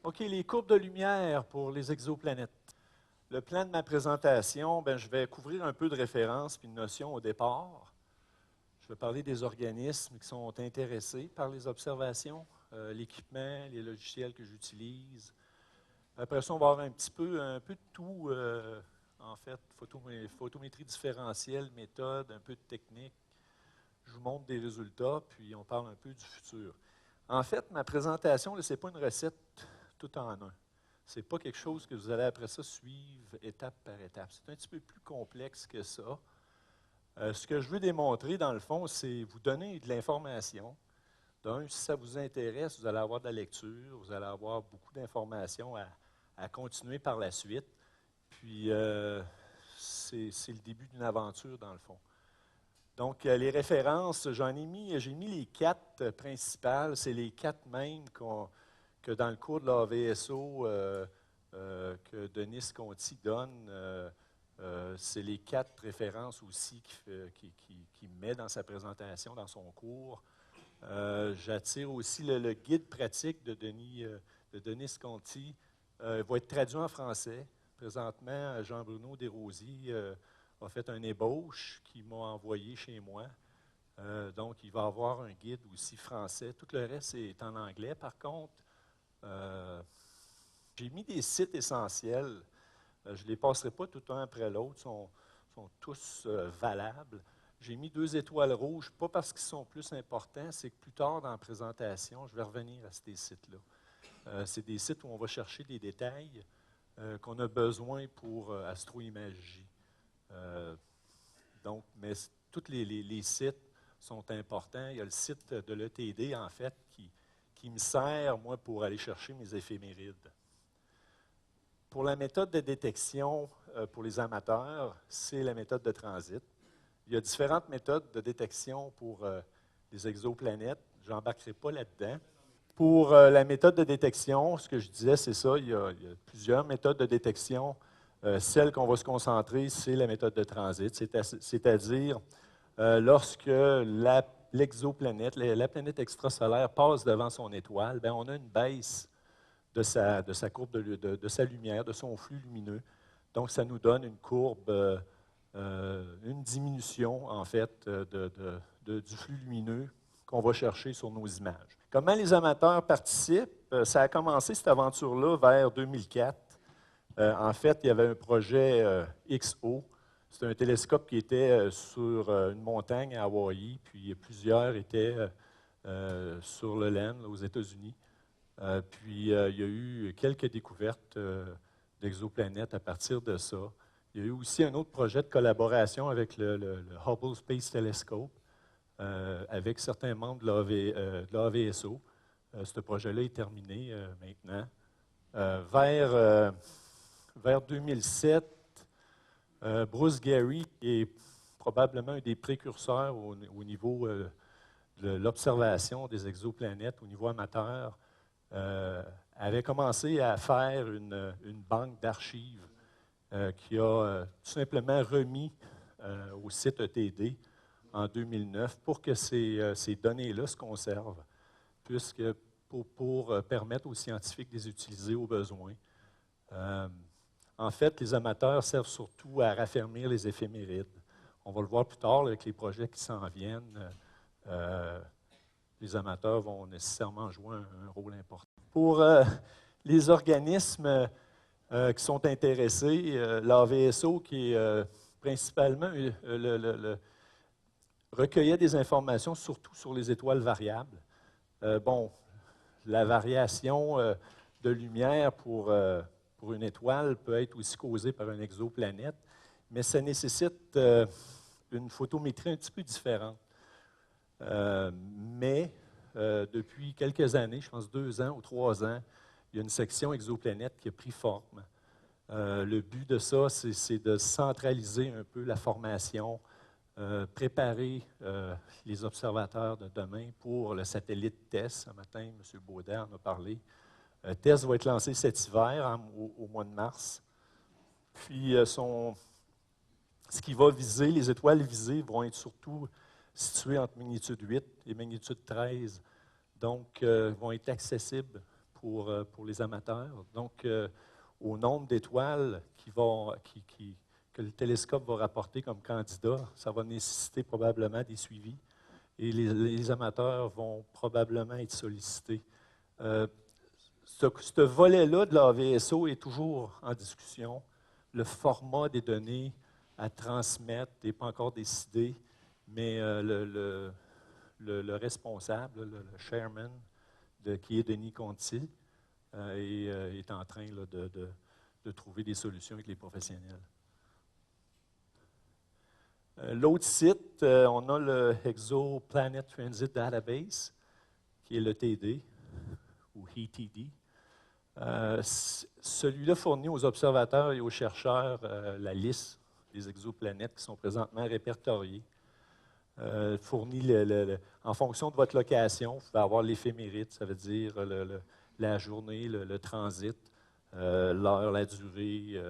OK, les courbes de lumière pour les exoplanètes. Le plan de ma présentation, je vais couvrir un peu de références puis de notions au départ. Je vais parler des organismes qui sont intéressés par les observations, l'équipement, les logiciels que j'utilise. Après ça, on va avoir un peu de tout, en fait, photométrie différentielle, méthode, un peu de technique. Je vous montre des résultats, puis on parle un peu du futur. En fait, ma présentation, ce n'est pas une recette tout en un. Ce n'est pas quelque chose que vous allez après ça suivre étape par étape. C'est un petit peu plus complexe que ça. Ce que je veux démontrer, dans le fond, c'est vous donner de l'information. D'un, si ça vous intéresse, vous allez avoir de la lecture, vous allez avoir beaucoup d'informations à continuer par la suite. Puis, c'est le début d'une aventure, dans le fond. Donc, les références, j'ai mis les 4 principales. C'est les 4 mêmes que dans le cours de l'AVSO que Denis Conti donne. C'est les 4 références aussi qu'il met dans sa présentation, dans son cours. J'attire aussi le guide pratique de Denis Conti. Il va être traduit en français. Présentement, Jean-Bruno Desrosiers a fait un ébauche qu'il m'a envoyé chez moi. Donc, il va avoir un guide aussi français. Tout le reste est en anglais. Par contre, j'ai mis des sites essentiels. Je ne les passerai pas tout un après l'autre. Ils sont tous valables. J'ai mis 2 étoiles rouges, pas parce qu'ils sont plus importants, c'est que plus tard dans la présentation, je vais revenir à ces sites-là. C'est des sites où on va chercher des détails qu'on a besoin pour Astroimagie. Mais tous les sites sont importants. Il y a le site de l'ETD, en fait, qui me sert, moi, pour aller chercher mes éphémérides. Pour la méthode de détection pour les amateurs, c'est la méthode de transit. Il y a différentes méthodes de détection pour les exoplanètes. Je n'embarquerai pas là-dedans. Pour la méthode de détection, ce que je disais, c'est ça, il y a plusieurs méthodes de détection. Celle qu'on va se concentrer, c'est la méthode de transit, c'est-à-dire lorsque l'exoplanète, la planète extrasolaire passe devant son étoile, on a une baisse de sa courbe de sa lumière, de son flux lumineux. Donc, ça nous donne une courbe, une diminution, en fait, du flux lumineux qu'on va chercher sur nos images. Comment les amateurs participent? Ça a commencé, cette aventure-là, vers 2004. En fait, il y avait un projet XO. C'était un télescope qui était sur une montagne à Hawaï, puis plusieurs étaient sur le LEN, aux États-Unis. Puis, il y a eu quelques découvertes d'exoplanètes à partir de ça. Il y a eu aussi un autre projet de collaboration avec le Hubble Space Telescope, avec certains membres de l'AVSO. Ce projet-là est terminé maintenant. Vers 2007, Bruce Gary, qui est probablement un des précurseurs au niveau de l'observation des exoplanètes, au niveau amateur, avait commencé à faire une banque d'archives qui a tout simplement remis au site ETD en 2009 pour que ces données-là se conservent, puisque pour permettre aux scientifiques de les utiliser au besoin. En fait, les amateurs servent surtout à raffermir les éphémérides. On va le voir plus tard là, avec les projets qui s'en viennent. Les amateurs vont nécessairement jouer un rôle important. Pour les organismes qui sont intéressés, l'AVSO, qui est principalement recueillait des informations surtout sur les étoiles variables. La variation de lumière pour une étoile peut être aussi causée par une exoplanète, mais ça nécessite une photométrie un petit peu différente. Depuis quelques années, je pense 2 ans ou 3 ans, il y a une section exoplanète qui a pris forme. Le but de ça, c'est de centraliser un peu la formation, préparer les observateurs de demain pour le satellite TESS. Ce matin, M. Baudin en a parlé. TESS va être lancé cet hiver, au mois de mars. Puis, ce qui va viser, les étoiles visées vont être surtout situées entre magnitude 8 et magnitude 13, donc vont être accessibles pour les amateurs. Donc, au nombre d'étoiles que le télescope va rapporter comme candidat, ça va nécessiter probablement des suivis et les amateurs vont probablement être sollicités. Ce volet-là de l'AVSO est toujours en discussion. Le format des données à transmettre n'est pas encore décidé, mais le responsable, le chairman, qui est Denis Conti, est en train là, de trouver des solutions avec les professionnels. L'autre site, on a le Exoplanet Transit Database, qui est le TD, ou ETD. Celui-là fournit aux observateurs et aux chercheurs la liste des exoplanètes qui sont présentement répertoriées. Fournit en fonction de votre location, vous pouvez avoir l'éphémérite, ça veut dire la journée, le transit, l'heure, la durée,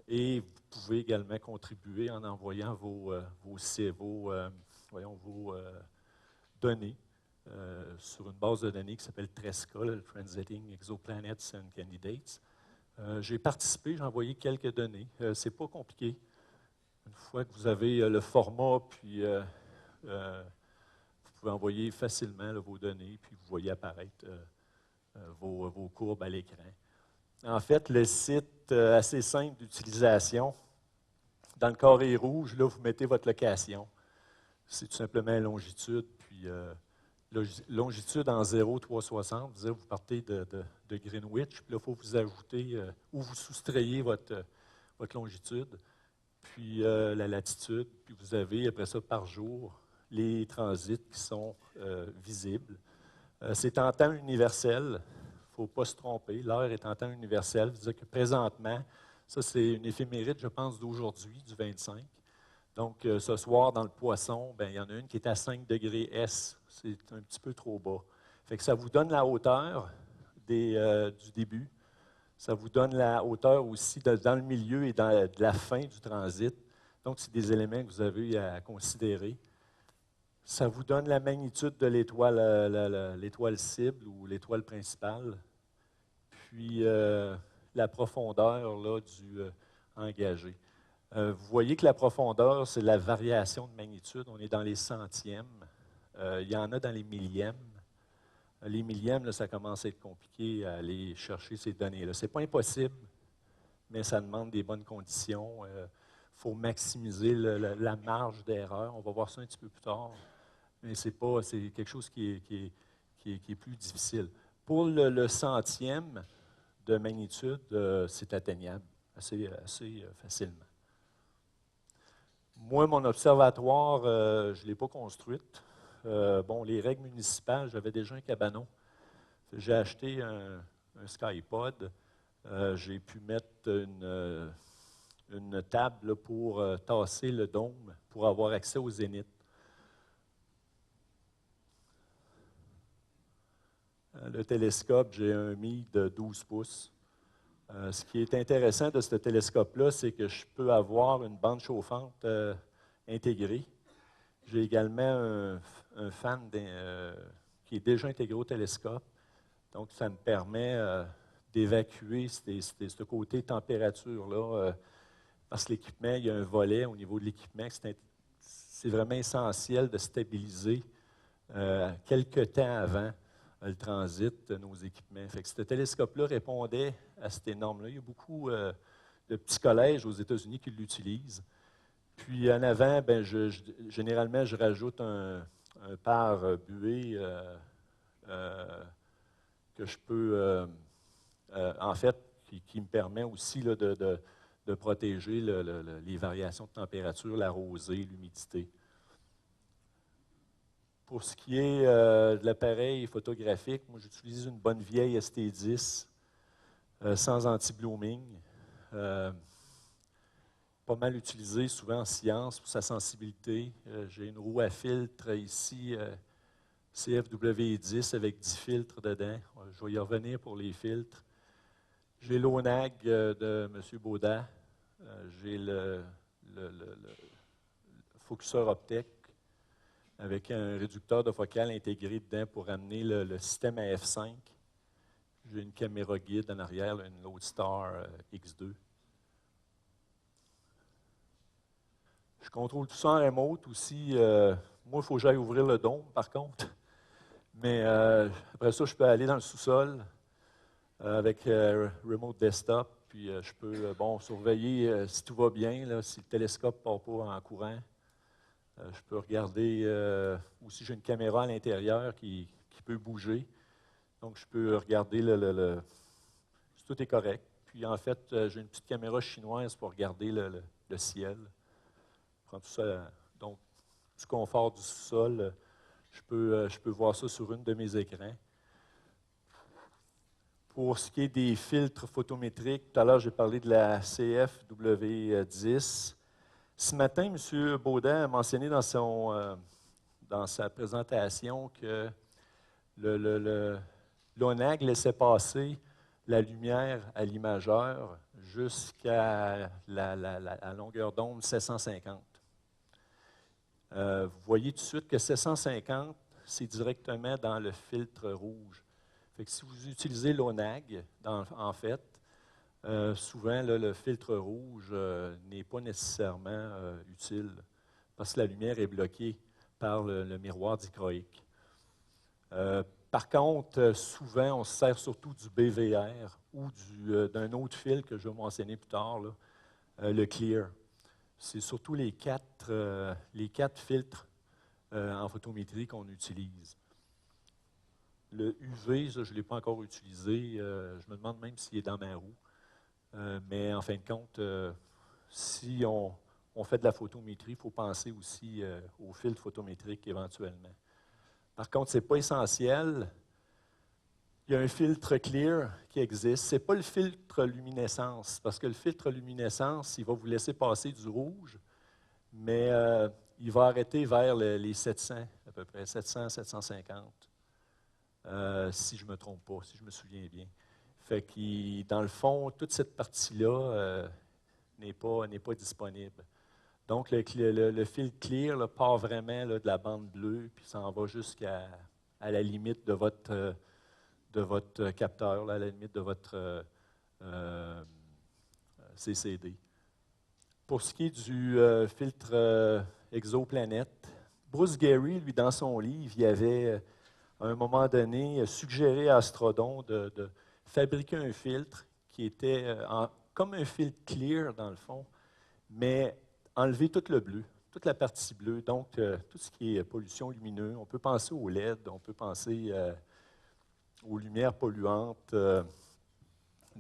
et vous pouvez également contribuer en envoyant vos données sur une base de données qui s'appelle TRESCA, le Transiting Exoplanets and Candidates. J'ai participé, j'ai envoyé quelques données. Ce n'est pas compliqué. Une fois que vous avez le format, puis vous pouvez envoyer facilement là, vos données, puis vous voyez apparaître vos courbes à l'écran. En fait, le site assez simple d'utilisation, dans le carré rouge, là, vous mettez votre location. C'est tout simplement la longitude, puis longitude en 0,360, vous partez de Greenwich, puis là, il faut vous ajouter ou vous soustrayez votre longitude, puis la latitude, puis vous avez après ça par jour les transits qui sont visibles. C'est en temps universel, il ne faut pas se tromper, l'heure est en temps universel, c'est-à-dire que présentement, ça c'est une éphémérite, je pense, d'aujourd'hui, du 25. Donc, ce soir, dans le Poisson, il y en a une qui est à 5 degrés S. C'est un petit peu trop bas. Fait que ça vous donne la hauteur du début. Ça vous donne la hauteur aussi dans le milieu et de la fin du transit. Donc, c'est des éléments que vous avez à considérer. Ça vous donne la magnitude de l'étoile cible ou l'étoile principale. Puis, la profondeur là, du engagé. Vous voyez que la profondeur, c'est la variation de magnitude. On est dans les centièmes. Il y en a dans les millièmes. Les millièmes, là, ça commence à être compliqué à aller chercher ces données-là. Ce n'est pas impossible, mais ça demande des bonnes conditions. Il faut maximiser la marge d'erreur. On va voir ça un petit peu plus tard. Mais c'est quelque chose qui est plus difficile. Pour le centième de magnitude, c'est atteignable assez facilement. Moi, mon observatoire, je ne l'ai pas construite. Les règles municipales, j'avais déjà un cabanon. J'ai acheté un SkyPod. J'ai pu mettre une table là, pour tasser le dôme, pour avoir accès au zénith. Le télescope, j'ai un Mi de 12 pouces. Ce qui est intéressant de ce télescope-là, c'est que je peux avoir une bande chauffante intégrée. J'ai également un fan qui est déjà intégré au télescope. Donc, ça me permet d'évacuer ce côté température-là. Parce que l'équipement, il y a un volet au niveau de l'équipement. C'est vraiment essentiel de stabiliser quelques temps avant le transit de nos équipements. Fait que ce télescope-là répondait à cette norme-là. Il y a beaucoup de petits collèges aux États-Unis qui l'utilisent. Puis en avant, généralement, je rajoute un pare-buée que je peux, en fait, qui me permet aussi là, de protéger les variations de température, la rosée, l'humidité. Pour ce qui est de l'appareil photographique, moi j'utilise une bonne vieille ST10 sans anti-blooming. Pas mal utilisée souvent en science pour sa sensibilité. J'ai une roue à filtre ici, CFW10 avec 10 filtres dedans. Je vais y revenir pour les filtres. J'ai l'ONAG de M. Baudin. J'ai le focuseur Optec avec un réducteur de focale intégré dedans pour amener le système à f5. J'ai une caméra guide en arrière, là, une Loadstar X2. Je contrôle tout ça en remote aussi. Moi, il faut que j'aille ouvrir le dôme, par contre. Mais après ça, je peux aller dans le sous-sol avec Remote Desktop. Puis je peux surveiller si tout va bien, là, si le télescope ne part pas en courant. Je peux regarder aussi, j'ai une caméra à l'intérieur qui peut bouger. Donc, je peux regarder si tout est correct. Puis, en fait, j'ai une petite caméra chinoise pour regarder le ciel. Je prends tout ça, donc, du confort du sous-sol, je peux voir ça sur une de mes écrans. Pour ce qui est des filtres photométriques, tout à l'heure, j'ai parlé de la CFW10. Ce matin, M. Baudin a mentionné dans sa présentation que l'ONAG laissait passer la lumière à l'imageur jusqu'à la longueur d'onde 750. Vous voyez tout de suite que 750, c'est directement dans le filtre rouge. Fait que si vous utilisez l'ONAG, en fait, souvent là, le filtre rouge n'est pas nécessairement utile parce que la lumière est bloquée par le miroir dichroïque. Par contre, souvent, on se sert surtout du BVR ou d'un autre fil que je vais mentionner plus tard, là, le Clear. C'est surtout les quatre filtres en photométrie qu'on utilise. Le UV, ça, je ne l'ai pas encore utilisé. Je me demande même s'il est dans ma roue. Mais en fin de compte, si on fait de la photométrie, il faut penser aussi au filtre photométrique éventuellement. Par contre, ce n'est pas essentiel. Il y a un filtre Clear qui existe. Ce n'est pas le filtre luminescence, parce que le filtre luminescence, il va vous laisser passer du rouge, mais il va arrêter vers les 700, à peu près, 700, 750, si je ne me trompe pas, si je me souviens bien. Fait que, dans le fond, toute cette partie-là n'est pas disponible. Donc, le fil Clear là, part vraiment là, de la bande bleue, puis ça en va jusqu'à la limite de votre capteur, là, à la limite de votre CCD. Pour ce qui est du filtre exoplanète, Bruce Gary, lui, dans son livre, il avait, à un moment donné, suggéré à Astrodon de fabriquer un filtre qui était comme un filtre Clear, dans le fond, mais enlever tout le bleu, toute la partie bleue, donc tout ce qui est pollution lumineuse. On peut penser au LED, on peut penser aux lumières polluantes,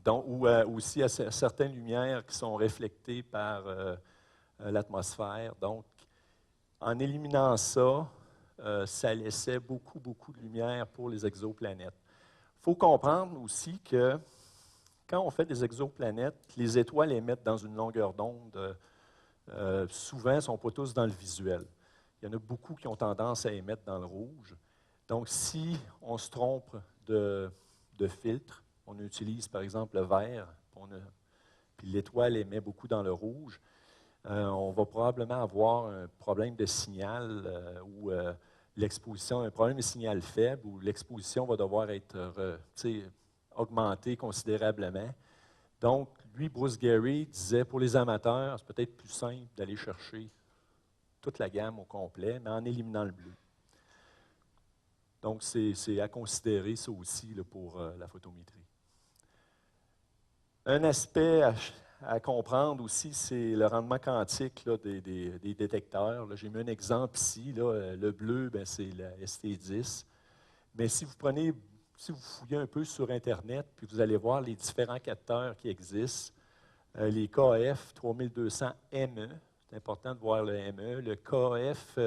ou aussi à certaines lumières qui sont reflétées par l'atmosphère. Donc, en éliminant ça, ça laissait beaucoup, beaucoup de lumière pour les exoplanètes. Il faut comprendre aussi que quand on fait des exoplanètes, les étoiles émettent dans une longueur d'onde. Souvent, elles ne sont pas tous dans le visuel. Il y en a beaucoup qui ont tendance à émettre dans le rouge. Donc, si on se trompe de filtre, on utilise par exemple le vert, puis l'étoile émet beaucoup dans le rouge, on va probablement avoir un problème de signal ou l'exposition, un problème de signal faible où l'exposition va devoir être augmentée considérablement. Donc, lui, Bruce Gary, disait pour les amateurs, c'est peut-être plus simple d'aller chercher toute la gamme au complet, mais en éliminant le bleu. Donc, c'est à considérer ça aussi là, pour la photométrie. Un aspect à comprendre aussi, c'est le rendement quantique là, des détecteurs. J'ai mis un exemple ici. Là, le bleu, c'est la ST10. Mais si vous fouillez un peu sur Internet, puis vous allez voir les différents capteurs qui existent, les KF 3200ME, c'est important de voir le ME, le KF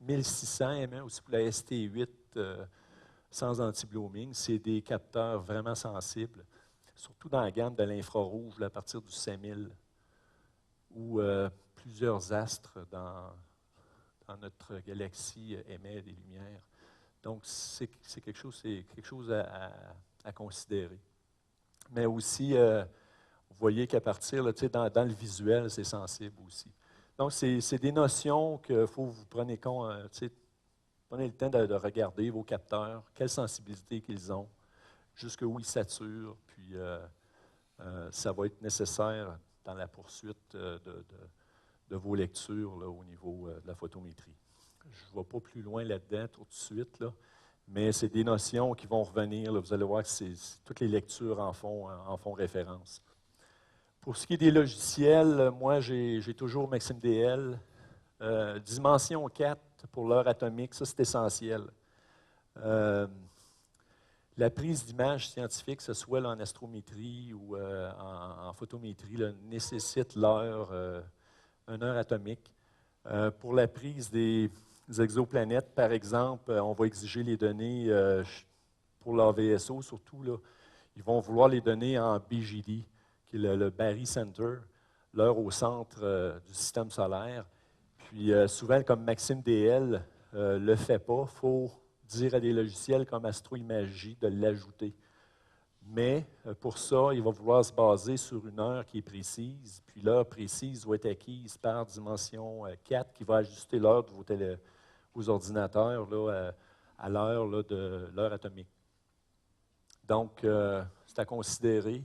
1600 ME aussi pour la ST8 sans anti-blooming, c'est des capteurs vraiment sensibles, surtout dans la gamme de l'infrarouge à partir du 5000, où plusieurs astres dans notre galaxie émettent des lumières. Donc, c'est quelque chose à considérer. Mais aussi, vous voyez qu'à partir, là, dans le visuel, c'est sensible aussi. Donc, c'est des notions qu'il faut que vous preniez compte, prenez le temps de regarder vos capteurs, quelle sensibilité qu'ils ont. jusqu'où il sature, puis ça va être nécessaire dans la poursuite de vos lectures là, au niveau de la photométrie. Je ne vais pas plus loin là-dedans tout de suite, là, mais c'est des notions qui vont revenir. Là, vous allez voir que toutes les lectures en font référence. Pour ce qui est des logiciels, moi, j'ai toujours Maxime DL. Dimension 4 pour l'heure atomique, ça c'est essentiel. La prise d'images scientifiques, que ce soit là, en astrométrie ou en photométrie, là, nécessite une heure atomique. Pour la prise des exoplanètes, par exemple, on va exiger les données pour leur VSO, surtout. Là, ils vont vouloir les données en BGD, qui est le Barry Center, l'heure au centre du système solaire. Puis souvent, comme Maxime DL ne le fait pas, il faut dire à des logiciels comme AstroImagie de l'ajouter. Mais pour ça, il va vouloir se baser sur une heure qui est précise, puis l'heure précise va être acquise par dimension 4 qui va ajuster l'heure de vos ordinateurs là, à l'heure de l'heure atomique. Donc, c'est à considérer.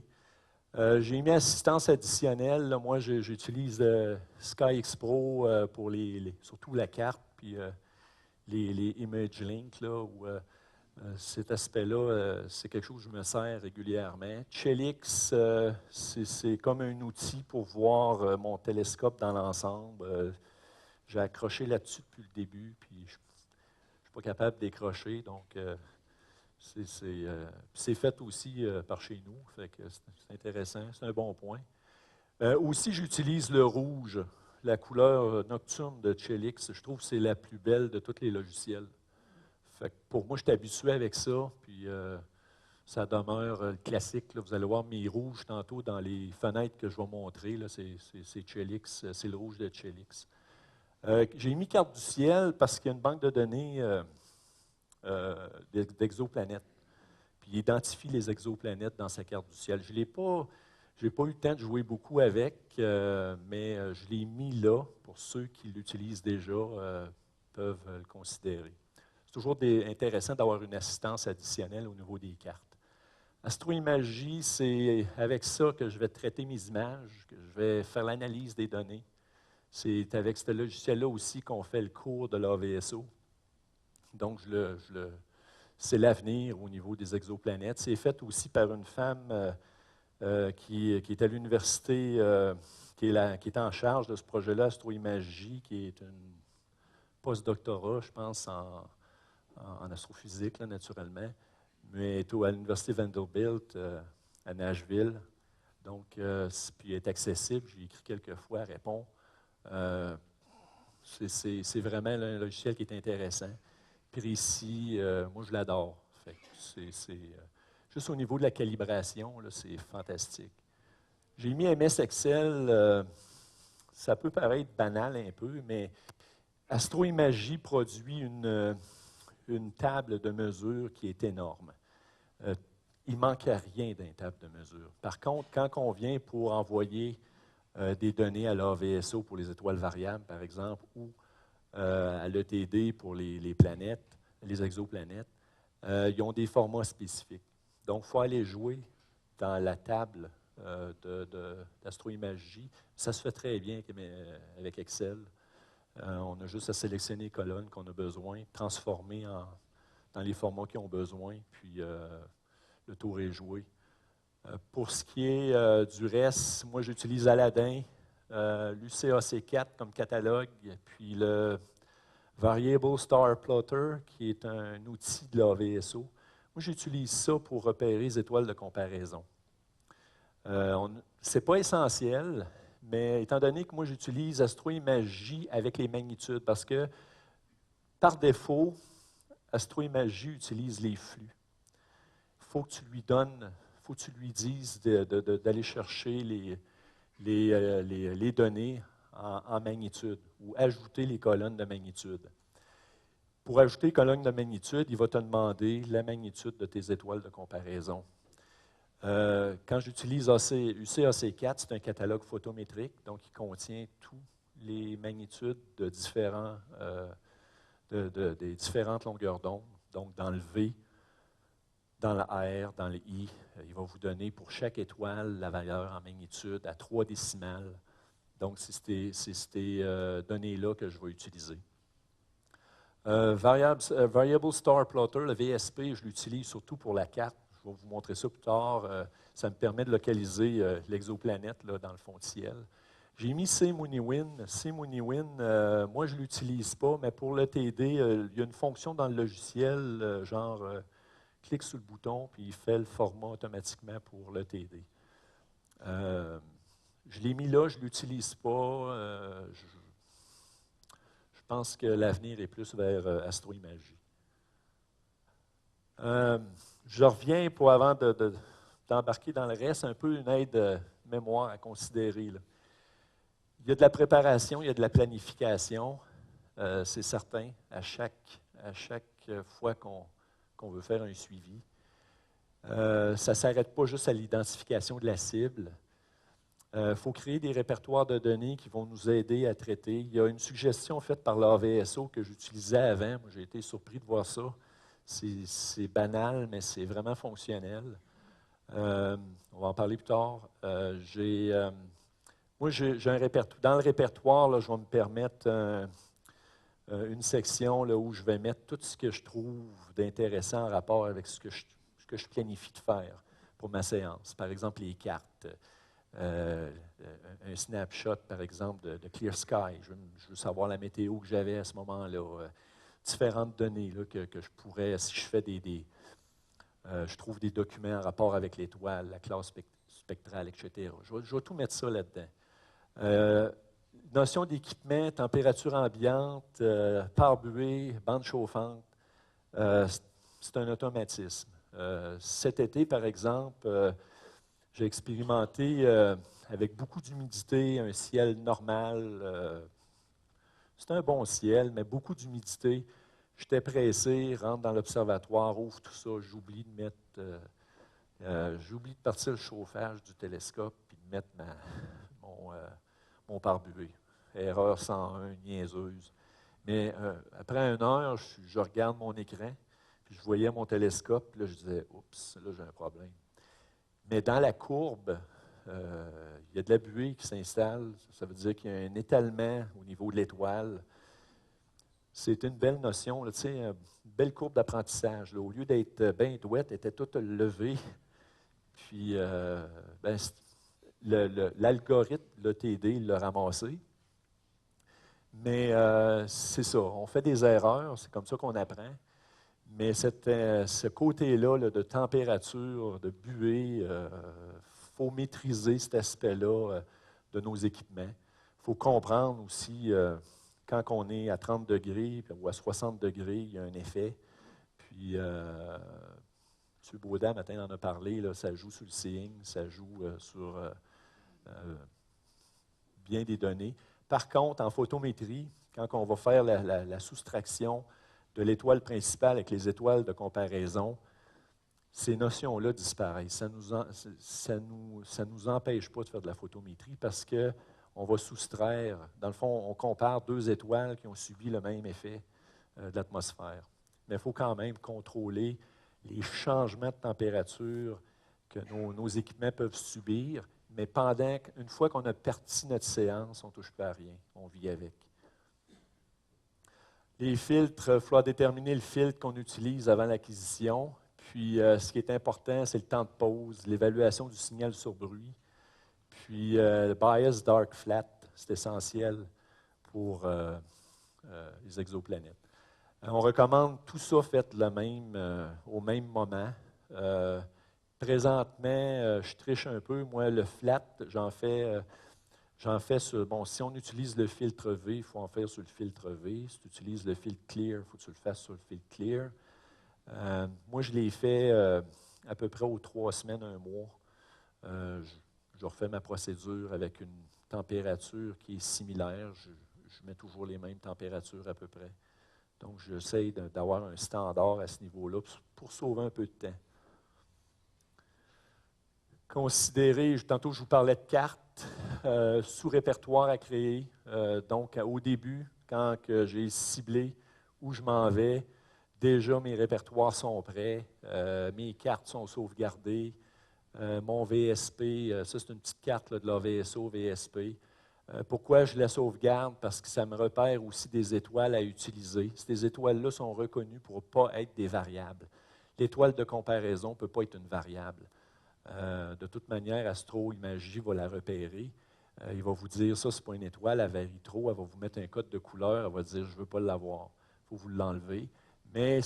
J'ai mis assistance additionnelle. Là, moi, j'utilise SkyX Pro pour surtout la carte, puis les Image Link, là, où cet aspect-là, c'est quelque chose que je me sers régulièrement. Chelix, c'est comme un outil pour voir mon télescope dans l'ensemble. J'ai accroché là-dessus depuis le début, puis je ne suis pas capable de décrocher, donc c'est fait aussi par chez nous, fait que c'est intéressant, c'est un bon point. Aussi, j'utilise le rouge, la couleur nocturne de Chelix. Je trouve que c'est la plus belle de tous les logiciels. Fait que pour moi, je suis habitué avec ça, puis ça demeure classique. Là. Vous allez voir mes rouges tantôt dans les fenêtres que je vais montrer. C'est Chelix, c'est le rouge de Chelix. J'ai mis carte du ciel parce qu'il y a une banque de données d'exoplanètes. Puis il identifie les exoplanètes dans sa carte du ciel. Je n'ai pas eu le temps de jouer beaucoup avec, mais je l'ai mis là pour ceux qui l'utilisent déjà peuvent le considérer. C'est toujours intéressant d'avoir une assistance additionnelle au niveau des cartes. AstroImagie, c'est avec ça que je vais traiter mes images, que je vais faire l'analyse des données. C'est avec ce logiciel-là aussi qu'on fait le cours de l'AVSO. Donc, c'est l'avenir au niveau des exoplanètes. C'est fait aussi par une femme qui est à l'université, qui est en charge de ce projet-là, AstroImagie, qui est une post-doctorat, je pense, en astrophysique, là, naturellement, mais elle est à l'université Vanderbilt à Nashville. Donc, puis elle est accessible. J'ai écrit quelques fois, elle répond. C'est vraiment un logiciel qui est intéressant. Précis, moi, je l'adore. Juste au niveau de la calibration, c'est fantastique. J'ai mis MS Excel. Ça peut paraître banal un peu, mais AstroImagie produit une table de mesure qui est énorme. Il ne manque rien d'une table de mesure. Par contre, quand on vient pour envoyer des données à l'AVSO pour les étoiles variables, par exemple, ou à l'ETD pour les planètes, les exoplanètes, ils ont des formats spécifiques. Donc, il faut aller jouer dans la table d'AstroImagie. Ça se fait très bien avec Excel. On a juste à sélectionner les colonnes qu'on a besoin, transformer dans les formats qu'ils ont besoin, puis le tour est joué. Pour ce qui est du reste, moi j'utilise Aladdin, l'UCAC4 comme catalogue, puis le Variable Star Plotter, qui est un outil de l'AVSO. Moi j'utilise ça pour repérer les étoiles de comparaison. Ce n'est pas essentiel, mais étant donné que moi j'utilise AstroImagie avec les magnitudes, parce que par défaut, AstroImagie utilise les flux. Il faut que tu lui donnes, il faut que tu lui dises d'aller chercher les données en magnitude ou ajouter les colonnes de magnitude. Pour ajouter les colonnes de magnitude, il va te demander la magnitude de tes étoiles de comparaison. Quand j'utilise UCAC4, c'est un catalogue photométrique, donc il contient toutes les magnitudes des différentes longueurs d'onde. Donc, dans le V, dans la R, dans le I. Il va vous donner pour chaque étoile la valeur en magnitude à 3 décimales. Donc, c'est ces données-là que je vais utiliser. Variable Star Plotter, le VSP, je l'utilise surtout pour la carte. Je vais vous montrer ça plus tard. Ça me permet de localiser l'exoplanète dans le fond de ciel. J'ai mis C-MooneyWin. C-MooneyWin, moi, je ne l'utilise pas, mais pour le TD, il y a une fonction dans le logiciel, clique sur le bouton, puis il fait le format automatiquement pour le TD. Je l'ai mis là, je ne l'utilise pas. Je pense que l'avenir est plus vers Astroimagie. Je reviens avant d'embarquer dans le reste, un peu une aide mémoire à considérer. Là. Il y a de la préparation, il y a de la planification, c'est certain, à chaque fois qu'on veut faire un suivi. Ça ne s'arrête pas juste à l'identification de la cible. Il faut créer des répertoires de données qui vont nous aider à traiter. Il y a une suggestion faite par l'AVSO que j'utilisais avant. Moi, j'ai été surpris de voir ça. C'est banal, mais c'est vraiment fonctionnel. On va en parler plus tard. Moi, j'ai un répertoire. Dans le répertoire, là, je vais me permettre une section là, où je vais mettre tout ce que je trouve d'intéressant en rapport avec ce que je planifie de faire pour ma séance. Par exemple, les cartes. Un snapshot, par exemple, de Clear Sky. Je veux savoir la météo que j'avais à ce moment-là. Différentes données là, que je pourrais, si je fais je trouve des documents en rapport avec l'étoile, la classe spectrale, etc. Je vais tout mettre ça là-dedans. Notion d'équipement, température ambiante, pare-buée, bande chauffante, c'est un automatisme. Cet été, par exemple, j'ai expérimenté avec beaucoup d'humidité, un ciel normal. C'est un bon ciel, mais beaucoup d'humidité. J'étais pressé, rentre dans l'observatoire, ouvre tout ça, j'oublie de partir le chauffage du télescope et de mettre mon pare-buée. Erreur 101, niaiseuse. Mais après 1 heure, je regarde mon écran, puis je voyais mon télescope, puis là, je disais, oups, là, j'ai un problème. Mais dans la courbe, il y a de la buée qui s'installe. Ça veut dire qu'il y a un étalement au niveau de l'étoile. C'est une belle notion, là, une belle courbe d'apprentissage. Au lieu d'être bien douette, elle était toute levée. Puis, l'algorithme, le TD, il l'a ramassé. Mais c'est ça, on fait des erreurs, c'est comme ça qu'on apprend. Mais ce côté-là de température, de buée, faut maîtriser cet aspect-là de nos équipements. Il faut comprendre aussi, quand on est à 30 degrés ou à 60 degrés, il y a un effet. Puis, M. Baudin, matin, en a parlé, là, ça joue sur le seeing, ça joue sur bien des données. Par contre, en photométrie, quand on va faire la soustraction de l'étoile principale avec les étoiles de comparaison, ces notions-là disparaissent. Ça nous empêche pas de faire de la photométrie parce qu'on va soustraire, dans le fond, on compare 2 étoiles qui ont subi le même effet de l'atmosphère. Mais il faut quand même contrôler les changements de température que nos équipements peuvent subir, mais une fois qu'on a parti notre séance, on ne touche pas à rien, on vit avec. Les filtres, il faudra déterminer le filtre qu'on utilise avant l'acquisition. Puis, ce qui est important, c'est le temps de pause, l'évaluation du signal sur bruit. Puis, le bias dark flat, c'est essentiel pour les exoplanètes. On recommande tout ça fait au même moment. Présentement, je triche un peu. Moi, le flat, j'en fais sur. Bon, si on utilise le filtre V, il faut en faire sur le filtre V. Si tu utilises le filtre clear, il faut que tu le fasses sur le filtre clear. Moi, je l'ai fait à peu près aux 3 semaines, 1 mois. Je refais ma procédure avec une température qui est similaire. Je mets toujours les mêmes températures à peu près. Donc, j'essaie d'avoir un standard à ce niveau-là pour sauver un peu de temps. Considérer, tantôt je vous parlais de cartes, sous-répertoire à créer. Donc, au début, quand j'ai ciblé où je m'en vais, Déjà, mes répertoires sont prêts, mes cartes sont sauvegardées, mon VSP, ça c'est une petite carte là, de la VSO, VSP. Pourquoi je la sauvegarde? Parce que ça me repère aussi des étoiles à utiliser. Ces étoiles-là sont reconnues pour ne pas être des variables. L'étoile de comparaison ne peut pas être une variable. De toute manière, Astro Imagie va la repérer. Il va vous dire, ça, ce n'est pas une étoile, elle varie trop, elle va vous mettre un code de couleur, elle va dire, je ne veux pas l'avoir. Il faut vous l'enlever. Mais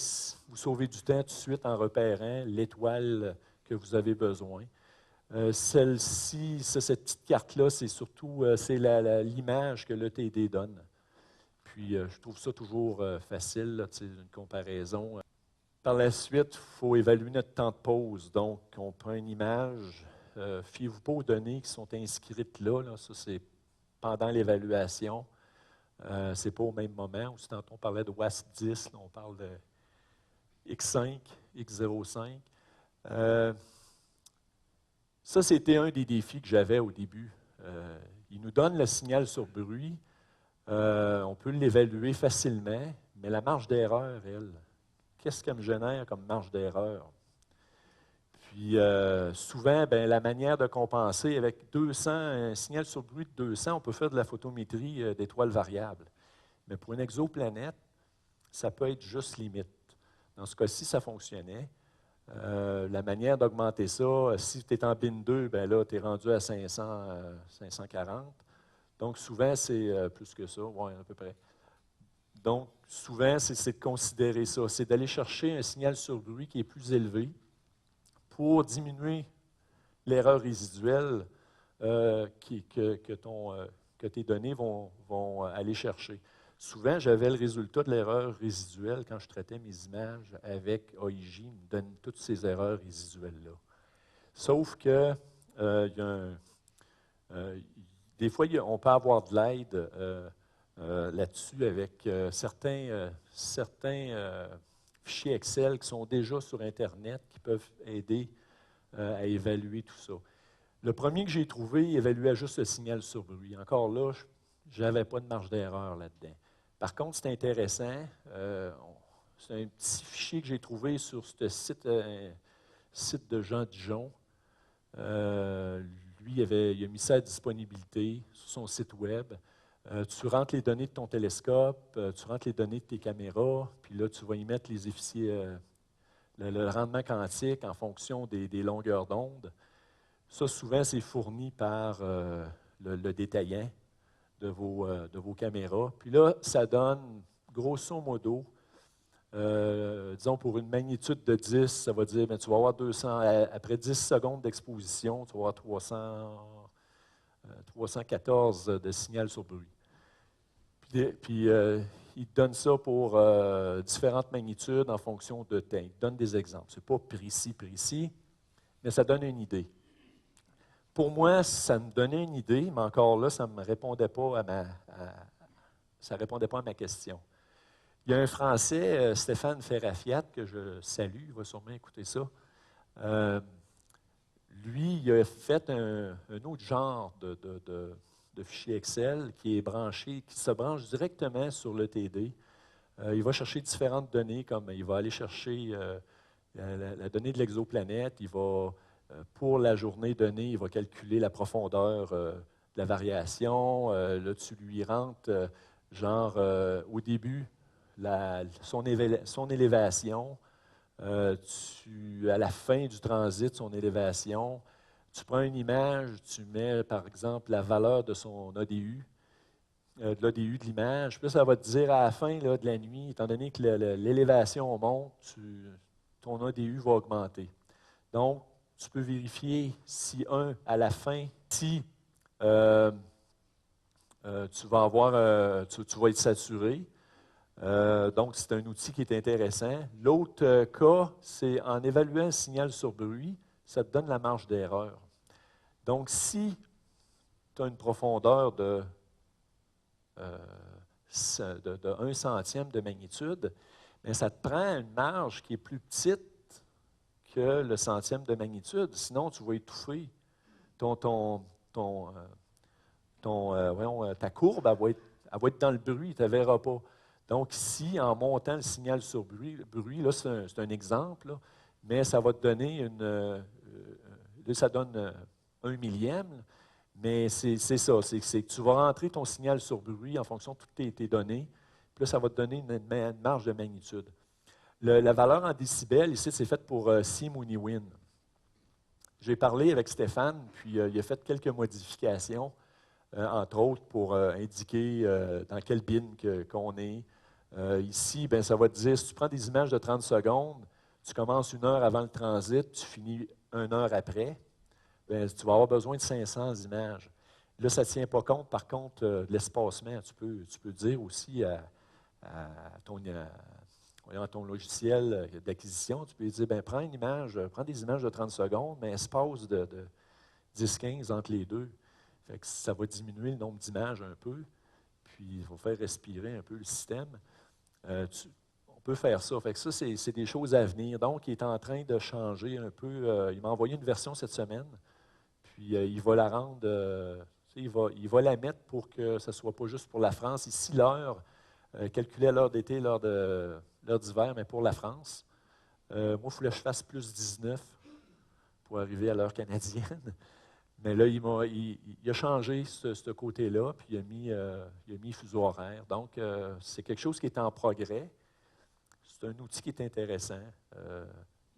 vous sauvez du temps tout de suite en repérant l'étoile que vous avez besoin. Celle-ci, cette petite carte-là, c'est surtout c'est l'image que l'ETD donne. Puis, je trouve ça toujours facile, là, une comparaison. Par la suite, il faut évaluer notre temps de pause. Donc, on prend une image. Fiez-vous pas aux données qui sont inscrites là. Ça, c'est pendant l'évaluation. Ce n'est pas au même moment. Aussi, tantôt, on parlait de WASP-10, là, on parle de X5, X05. Ça, c'était un des défis que j'avais au début. Il nous donne le signal sur bruit. On peut l'évaluer facilement, mais la marge d'erreur, elle, qu'est-ce qu'elle me génère comme marge d'erreur? Puis, souvent, la manière de compenser, avec 200, un signal sur bruit de 200, on peut faire de la photométrie d'étoiles variables. Mais pour une exoplanète, ça peut être juste limite. Dans ce cas-ci, ça fonctionnait. La manière d'augmenter ça, si tu es en bin 2, là, tu es rendu à 500, 540. Donc, souvent, c'est plus que ça, oui, à peu près. Donc, souvent, c'est de considérer ça. C'est d'aller chercher un signal sur bruit qui est plus élevé pour diminuer l'erreur résiduelle que tes données vont aller chercher. Souvent, j'avais le résultat de l'erreur résiduelle quand je traitais mes images avec AIJ, il me donne toutes ces erreurs résiduelles-là. Sauf que des fois, on peut avoir de l'aide là-dessus avec certains fichiers Excel qui sont déjà sur Internet qui peuvent aider à évaluer tout ça. Le premier que j'ai trouvé, il évaluait juste le signal sur bruit. Encore là, je n'avais pas de marge d'erreur là-dedans. Par contre, c'est intéressant. C'est un petit fichier que j'ai trouvé sur ce site de Jean Dijon. Lui, il a mis ça à disponibilité sur son site web. Tu rentres les données de ton télescope, tu rentres les données de tes caméras, puis là, tu vas y mettre les efficients, le rendement quantique en fonction des longueurs d'onde. Ça, souvent, c'est fourni par le détaillant de vos caméras. Puis là, ça donne, grosso modo, disons pour une magnitude de 10, ça va dire, tu vas avoir 200, après 10 secondes d'exposition, tu vas avoir 314 de signal sur bruit. Puis il donne ça pour différentes magnitudes en fonction de temps. Il donne des exemples. Ce n'est pas précis, mais ça donne une idée. Pour moi, ça me donnait une idée, mais encore là, ça ne répondait pas à ma question. Il y a un Français, Stéphane Ferrafiat, que je salue, il va sûrement écouter ça. Lui, il a fait un autre genre de fichier Excel qui se branche directement sur le TD. Il va chercher différentes données, comme il va aller chercher la donnée de l'exoplanète, pour la journée donnée, il va calculer la profondeur de la variation. Là, tu lui rentres, au début, son élévation. À la fin du transit, son élévation. Tu prends une image, tu mets, par exemple, la valeur de son ADU, de l'ADU de l'image. Puis là, ça va te dire à la fin là, de la nuit, étant donné que l'élévation monte, ton ADU va augmenter. Donc, tu peux vérifier si, à la fin, si tu vas être saturé. Donc, c'est un outil qui est intéressant. L'autre cas, c'est en évaluant le signal sur bruit, ça te donne la marge d'erreur. Donc, si tu as une profondeur de 1 centième de magnitude, bien, ça te prend une marge qui est plus petite que le centième de magnitude. Sinon, tu vas étouffer. Ta courbe, elle va être dans le bruit, tu ne la verras pas. Donc ici, en montant le signal sur bruit là, c'est un exemple, là, mais ça va te donner là, ça donne 1 millième, mais c'est ça, c'est que tu vas rentrer ton signal sur bruit en fonction de toutes tes données, puis là, ça va te donner une marge de magnitude. La valeur en décibels, ici, c'est fait pour Si-Mooney-Win. J'ai parlé avec Stéphane, puis il a fait quelques modifications, entre autres pour indiquer dans quel bin qu'on est. Ici, ben, ça va te dire, si tu prends des images de 30 secondes, tu commences 1 heure avant le transit, tu finis 1 heure après, ben, tu vas avoir besoin de 500 images. Là, ça ne tient pas compte, par contre, de l'espacement. Tu peux dire aussi à ton logiciel d'acquisition, tu peux lui dire, ben, prends des images de 30 secondes, mais espace de 10-15 entre les deux. Fait que ça va diminuer le nombre d'images un peu, puis il va faire respirer un peu le système. On peut faire ça. Fait que ça, c'est des choses à venir. Donc, il est en train de changer un peu. Il m'a envoyé une version cette semaine, puis il va la rendre, il va la mettre pour que ce ne soit pas juste pour la France. Ici, l'heure, calculer l'heure d'été, l'heure d'hiver, mais pour la France. Moi, il fallait que je fasse plus 19 pour arriver à l'heure canadienne. Mais là, il a changé ce côté-là, puis il a mis fuseau horaire. Donc, c'est quelque chose qui est en progrès. C'est un outil qui est intéressant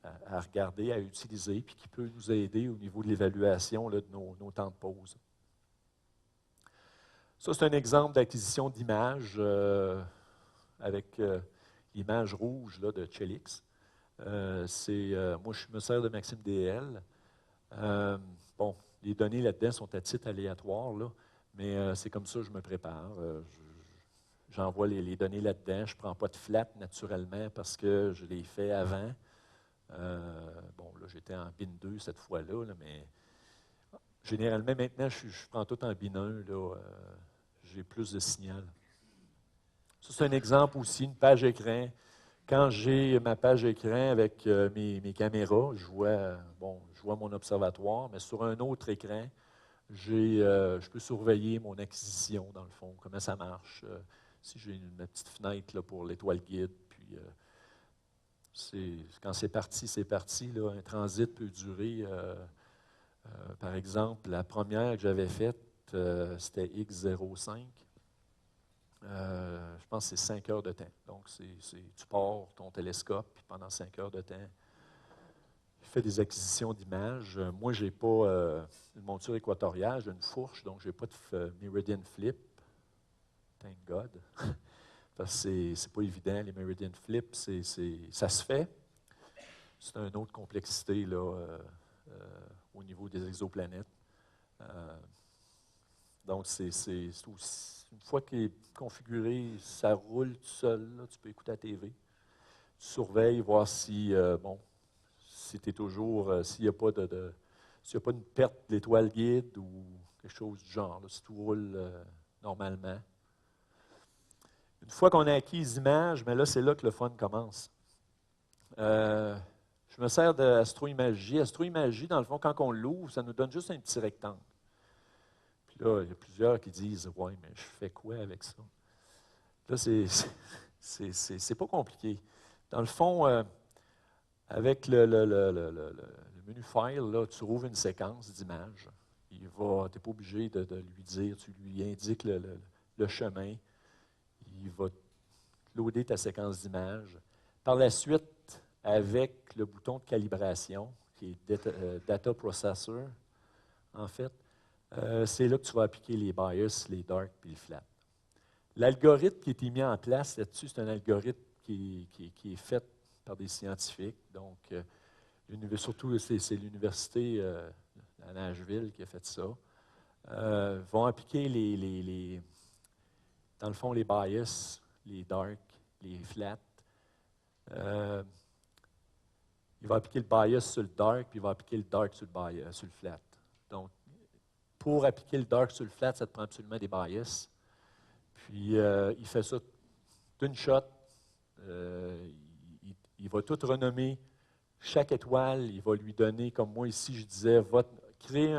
à regarder, à utiliser, puis qui peut nous aider au niveau de l'évaluation de nos temps de pause. Ça, c'est un exemple d'acquisition d'images avec l'image rouge là, de Chelix. Moi, je me sers de Maxime DL. Bon, les données là-dedans sont à titre aléatoire, là, mais c'est comme ça que je me prépare. J'envoie les données là-dedans. Je ne prends pas de flat naturellement parce que je l'ai fait avant. Bon, là, j'étais en bin 2 cette fois-là, mais généralement, maintenant, je prends tout en bin 1. J'ai plus de signal. Ça, c'est un exemple aussi, une page écran. Quand j'ai ma page écran avec mes caméras, je vois mon observatoire, mais sur un autre écran, je peux surveiller mon acquisition, dans le fond, comment ça marche. Si j'ai ma petite fenêtre là, pour l'étoile guide, puis quand c'est parti, c'est parti. Là, un transit peut durer, par exemple, la première que j'avais faite, c'était X05. Je pense que c'est 5 heures de temps. Donc, tu pars ton télescope, puis pendant 5 heures de temps, tu fais des acquisitions d'images. Moi, je n'ai pas une monture équatoriale, j'ai une fourche, donc je n'ai pas de Meridian Flip. Thank God. Parce que c'est pas évident, les Meridian Flip, ça se fait. C'est une autre complexité là, au niveau des exoplanètes. Donc, c'est aussi, une fois qu'il est configuré, ça roule tout seul. Là, tu peux écouter la TV. Tu surveilles, voir si, si tu es toujours, s'il n'y a pas s'il n'y a pas une perte de l'étoile guide ou quelque chose du genre, là, si tout roule normalement. Une fois qu'on a acquis les images, mais là, c'est là que le fun commence. Je me sers d'Astroimagie. Astroimagie, dans le fond, quand on l'ouvre, ça nous donne juste un petit rectangle. Puis là, il y a plusieurs qui disent « Ouais, mais je fais quoi avec ça? » Là, c'est pas compliqué. Dans le fond, avec le menu File, là, tu rouvres une séquence d'images. Tu n'es pas obligé de lui dire, tu lui indiques le chemin. Il va loader ta séquence d'images. Par la suite, avec le bouton de calibration, qui est Data Processor, en fait, c'est là que tu vas appliquer les bias, les dark et les flat. L'algorithme qui a été mis en place là-dessus, c'est un algorithme qui est fait par des scientifiques. Donc, surtout, c'est l'université à Nashville qui a fait ça. Vont appliquer dans le fond, les bias, les dark, les flat. Il va appliquer le bias sur le dark, puis il va appliquer le dark sur le flat. Donc, pour appliquer le dark sur le flat, ça te prend absolument des bias. Puis, il fait ça d'une shot. Il va tout renommer chaque étoile. Il va lui donner, comme moi ici, je disais, va créer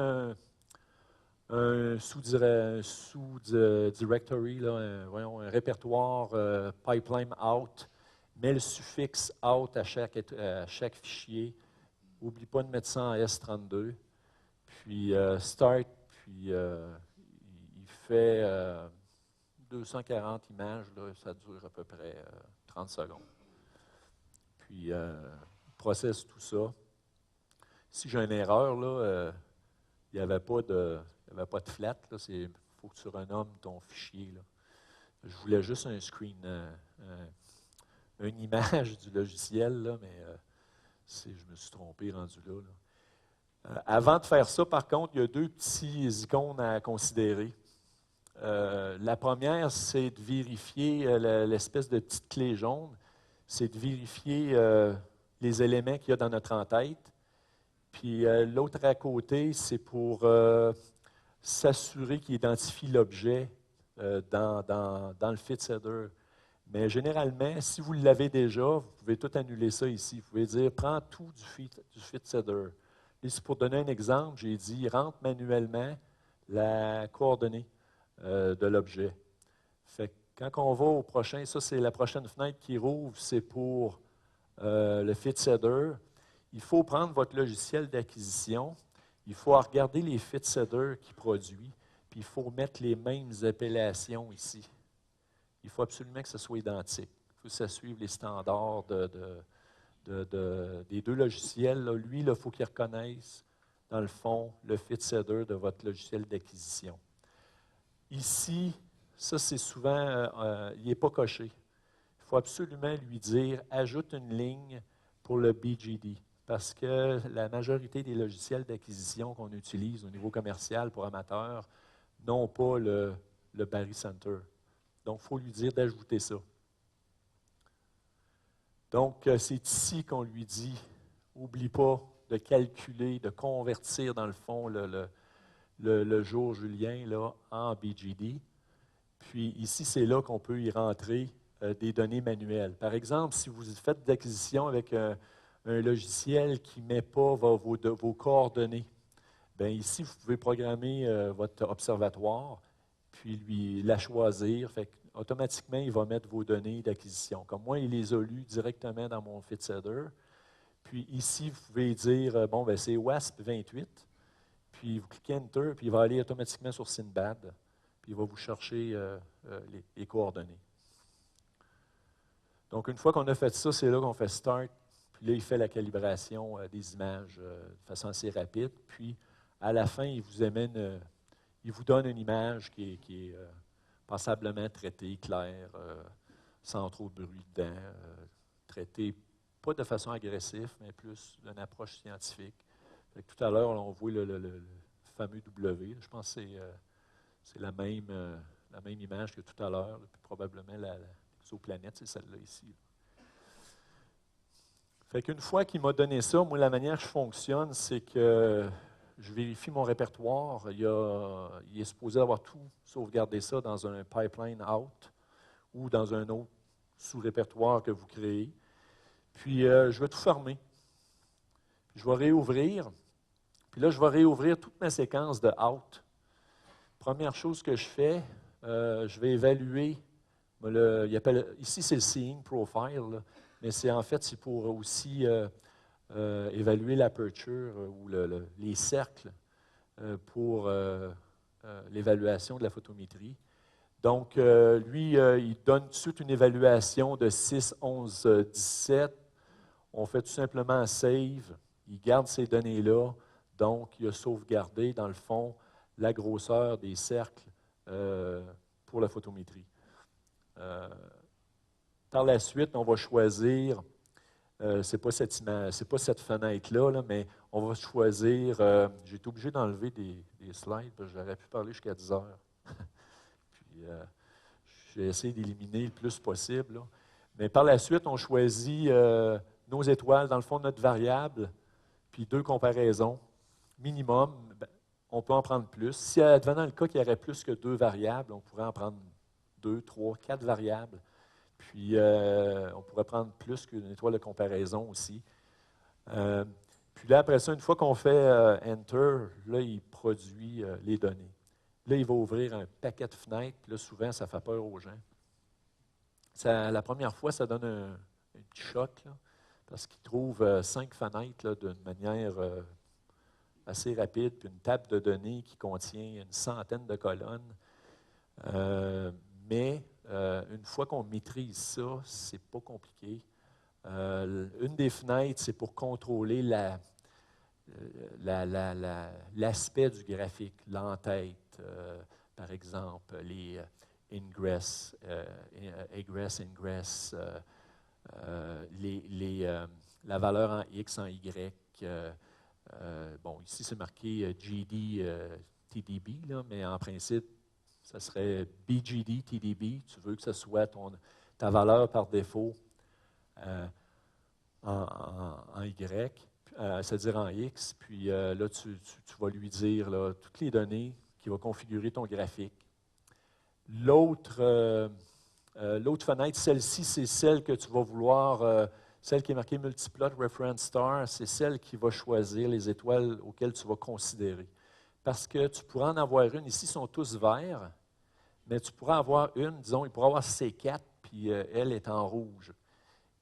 un sous-directory, voyons, un répertoire pipeline out, met le suffixe out à chaque fichier. N'oublie pas de mettre ça en S32. Puis start, puis il fait 240 images, là, ça dure à peu près 30 secondes. Puis il processe tout ça. Si j'ai une erreur, là, il n'y avait pas de flat. Il faut que tu renommes ton fichier. Là. Je voulais juste un screen, une image du logiciel, là, mais je me suis trompé rendu là. Avant de faire ça, par contre, il y a deux petits icônes à considérer. La première, c'est de vérifier l'espèce de petite clé jaune. C'est de vérifier les éléments qu'il y a dans notre en-tête. Puis l'autre à côté, c'est pour s'assurer qu'il identifie l'objet dans le FitSetter. Mais généralement, si vous l'avez déjà, vous pouvez tout annuler ça ici. Vous pouvez dire, prends tout du FitSetter. Et c'est pour donner un exemple, j'ai dit, rentre manuellement la coordonnée de l'objet. Fait que quand on va au prochain, ça c'est la prochaine fenêtre qui rouvre, c'est pour le FitSetter. Il faut prendre votre logiciel d'acquisition, il faut regarder les FitSetters qu'il produit, puis il faut mettre les mêmes appellations ici. Il faut absolument que ce soit identique. Il faut que ça suive les standards des deux logiciels. Là. Lui, il faut qu'il reconnaisse, dans le fond, le FitSetter de votre logiciel d'acquisition. Ici, ça c'est souvent, il n'est pas coché. Il faut absolument lui dire, ajoute une ligne pour le BGD. Parce que la majorité des logiciels d'acquisition qu'on utilise au niveau commercial pour amateurs n'ont pas le barycenter. Donc, il faut lui dire d'ajouter ça. Donc, c'est ici qu'on lui dit, n'oublie pas de calculer, de convertir dans le fond le jour julien là, en BGD. Puis ici, c'est là qu'on peut y rentrer des données manuelles. Par exemple, si vous faites d'acquisition avec un logiciel qui ne met pas vos coordonnées, bien ici, vous pouvez programmer votre observatoire, puis la choisir. Fait automatiquement, il va mettre vos données d'acquisition. Comme moi, il les a lues directement dans mon FitSetter. Puis ici, vous pouvez dire, bon, ben, c'est WASP 28. Puis vous cliquez Enter, puis il va aller automatiquement sur Sinbad, puis il va vous chercher les coordonnées. Donc, une fois qu'on a fait ça, c'est là qu'on fait Start. Puis là, il fait la calibration des images de façon assez rapide. Puis, à la fin, il vous donne une image qui est passablement traitée, claire, sans trop de bruit dedans, traitée pas de façon agressive, mais plus d'une approche scientifique. Fait que tout à l'heure, on voit le fameux W. Je pense que c'est la même image que tout à l'heure, puis probablement l'exoplanète, c'est celle-là ici. Fait qu'une fois qu'il m'a donné ça, moi, la manière que je fonctionne, c'est que je vérifie mon répertoire. Il est supposé avoir tout sauvegardé ça dans un pipeline out ou dans un autre sous-répertoire que vous créez. Puis, je vais tout fermer. Puis, je vais réouvrir. Puis là, je vais réouvrir toute ma séquence de out. Première chose que je fais, je vais évaluer. Ici, c'est le Seeing Profile, là, mais c'est pour aussi évaluer l'aperture ou les cercles pour l'évaluation de la photométrie. Donc, lui, il donne tout de suite une évaluation de 6, 11, 17. On fait tout simplement Save. Il garde ces données-là. Donc, il a sauvegardé, dans le fond, la grosseur des cercles pour la photométrie. Par la suite, on va choisir, ce n'est pas cette fenêtre-là, là, mais on va choisir, j'ai été obligé d'enlever des slides, parce que j'aurais pu parler jusqu'à 10 heures. Puis, j'ai essayé d'éliminer le plus possible. Là. Mais par la suite, on choisit nos étoiles, dans le fond, notre variable, puis 2 comparaisons. Minimum, ben, on peut en prendre plus. Si, advenant le cas qu'il y aurait plus que 2 variables, on pourrait en prendre 2, 3, 4 variables. Puis, on pourrait prendre plus qu'une étoile de comparaison aussi. Puis là, après ça, une fois qu'on fait Enter, là, il produit les données. Là, il va ouvrir un paquet de fenêtres, puis là, souvent, ça fait peur aux gens. La première fois, ça donne un petit choc, là, parce qu'il trouve 5 fenêtres d'une manière assez rapide, puis une table de données qui contient une centaine de colonnes. Mais une fois qu'on maîtrise ça, c'est pas compliqué. Une des fenêtres, c'est pour contrôler l'aspect du graphique, l'entête, par exemple, les ingress, egress, ingress, la valeur en X, en Y. Bon, ici, c'est marqué GD, TDB, là, mais en principe, ça serait BGD, TDB. Tu veux que ce soit ta valeur par défaut en Y, c'est-à-dire en X. Puis là, tu vas lui dire là, toutes les données qui vont configurer ton graphique. L'autre fenêtre, celle-ci, c'est celle que tu vas vouloir, celle qui est marquée Multiplot Reference Star, c'est celle qui va choisir les étoiles auxquelles tu vas considérer. Parce que tu pourras en avoir une, ici, ils sont tous verts, mais tu pourras avoir une, disons, il pourra avoir C4, puis elle est en rouge.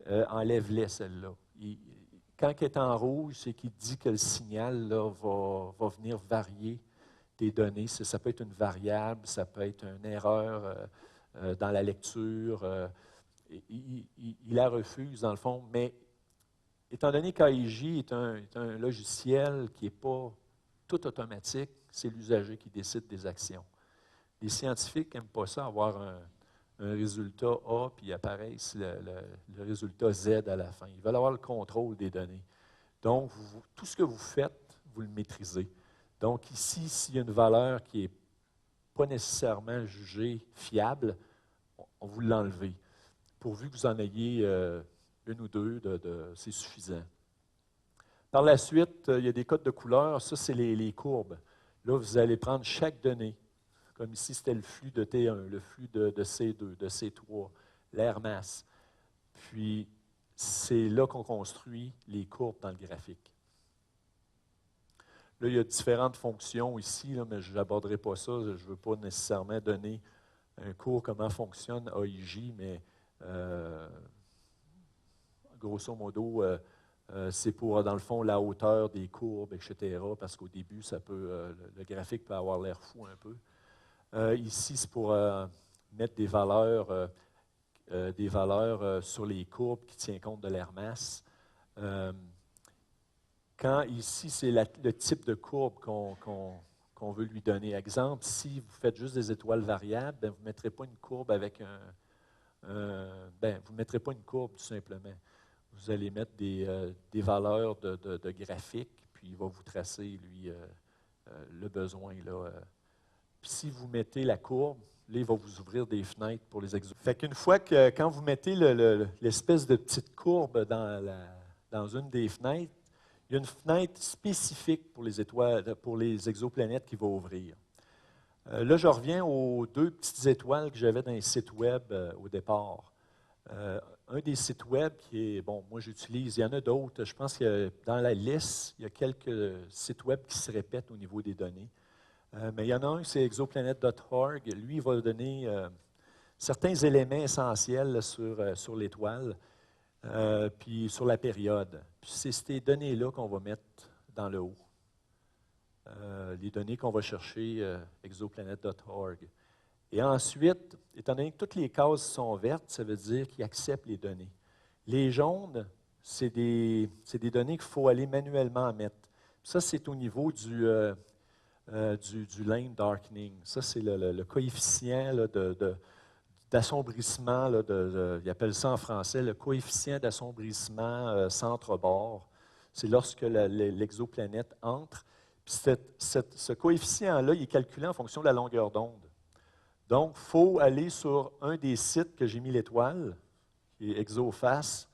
Enlève-les, celle-là. Quand elle est en rouge, c'est qu'il dit que le signal là, va venir varier des données. Ça peut être une variable, ça peut être une erreur dans la lecture. Il la refuse, dans le fond, mais étant donné qu'AIJ est un logiciel qui n'est pas tout automatique, c'est l'usager qui décide des actions. Les scientifiques n'aiment pas ça, avoir un résultat A, puis apparaisse le résultat Z à la fin. Ils veulent avoir le contrôle des données. Donc, tout ce que vous faites, vous le maîtrisez. Donc, ici, s'il y a une valeur qui n'est pas nécessairement jugée fiable, on vous l'enlève. Pourvu que vous en ayez une ou deux, c'est suffisant. Par la suite, il y a des codes de couleurs. Ça, c'est les courbes. Là, vous allez prendre chaque donnée. Comme ici, c'était le flux de T1, le flux de C2, de C3, l'air masse. Puis, c'est là qu'on construit les courbes dans le graphique. Là, il y a différentes fonctions ici, là, mais je n'aborderai pas ça. Je ne veux pas nécessairement donner un cours comment fonctionne AIJ, mais grosso modo, c'est pour, dans le fond, la hauteur des courbes, etc., parce qu'au début, le graphique peut avoir l'air fou un peu. Ici, c'est pour mettre des valeurs sur les courbes qui tiennent compte de l'air masse. Quand ici, c'est le type de courbe qu'on veut lui donner. Exemple, si vous faites juste des étoiles variables, ben, vous ne mettrez pas une courbe avec vous ne mettrez pas une courbe tout simplement. Vous allez mettre des valeurs de graphique, puis il va vous tracer, lui, le besoin, là. Puis si vous mettez la courbe, là, il va vous ouvrir des fenêtres pour les exos. Fait qu'une fois que, quand vous mettez l'espèce de petite courbe dans une des fenêtres, il y a une fenêtre spécifique pour les étoiles, pour les exoplanètes qui va ouvrir. Là, je reviens aux 2 petites étoiles que j'avais dans les sites web au départ. Un des sites web qui est, bon, moi j'utilise, il y en a d'autres, je pense que dans la liste, il y a quelques sites web qui se répètent au niveau des données. Mais il y en a un, c'est exoplanet.org. Lui, il va donner certains éléments essentiels là, sur l'étoile, puis sur la période. Puis c'est ces données-là qu'on va mettre dans le haut. Les données qu'on va chercher, exoplanet.org. Et ensuite, étant donné que toutes les cases sont vertes, ça veut dire qu'ils acceptent les données. Les jaunes, c'est des données qu'il faut aller manuellement mettre. Ça, c'est au niveau du lane darkening. Ça, c'est le coefficient là, d'assombrissement, ils appellent ça en français le coefficient d'assombrissement centre-bord. C'est lorsque l'exoplanète entre. Puis ce coefficient-là, il est calculé en fonction de la longueur d'onde. Donc, il faut aller sur un des sites que j'ai mis l'étoile, qui est ExoFace,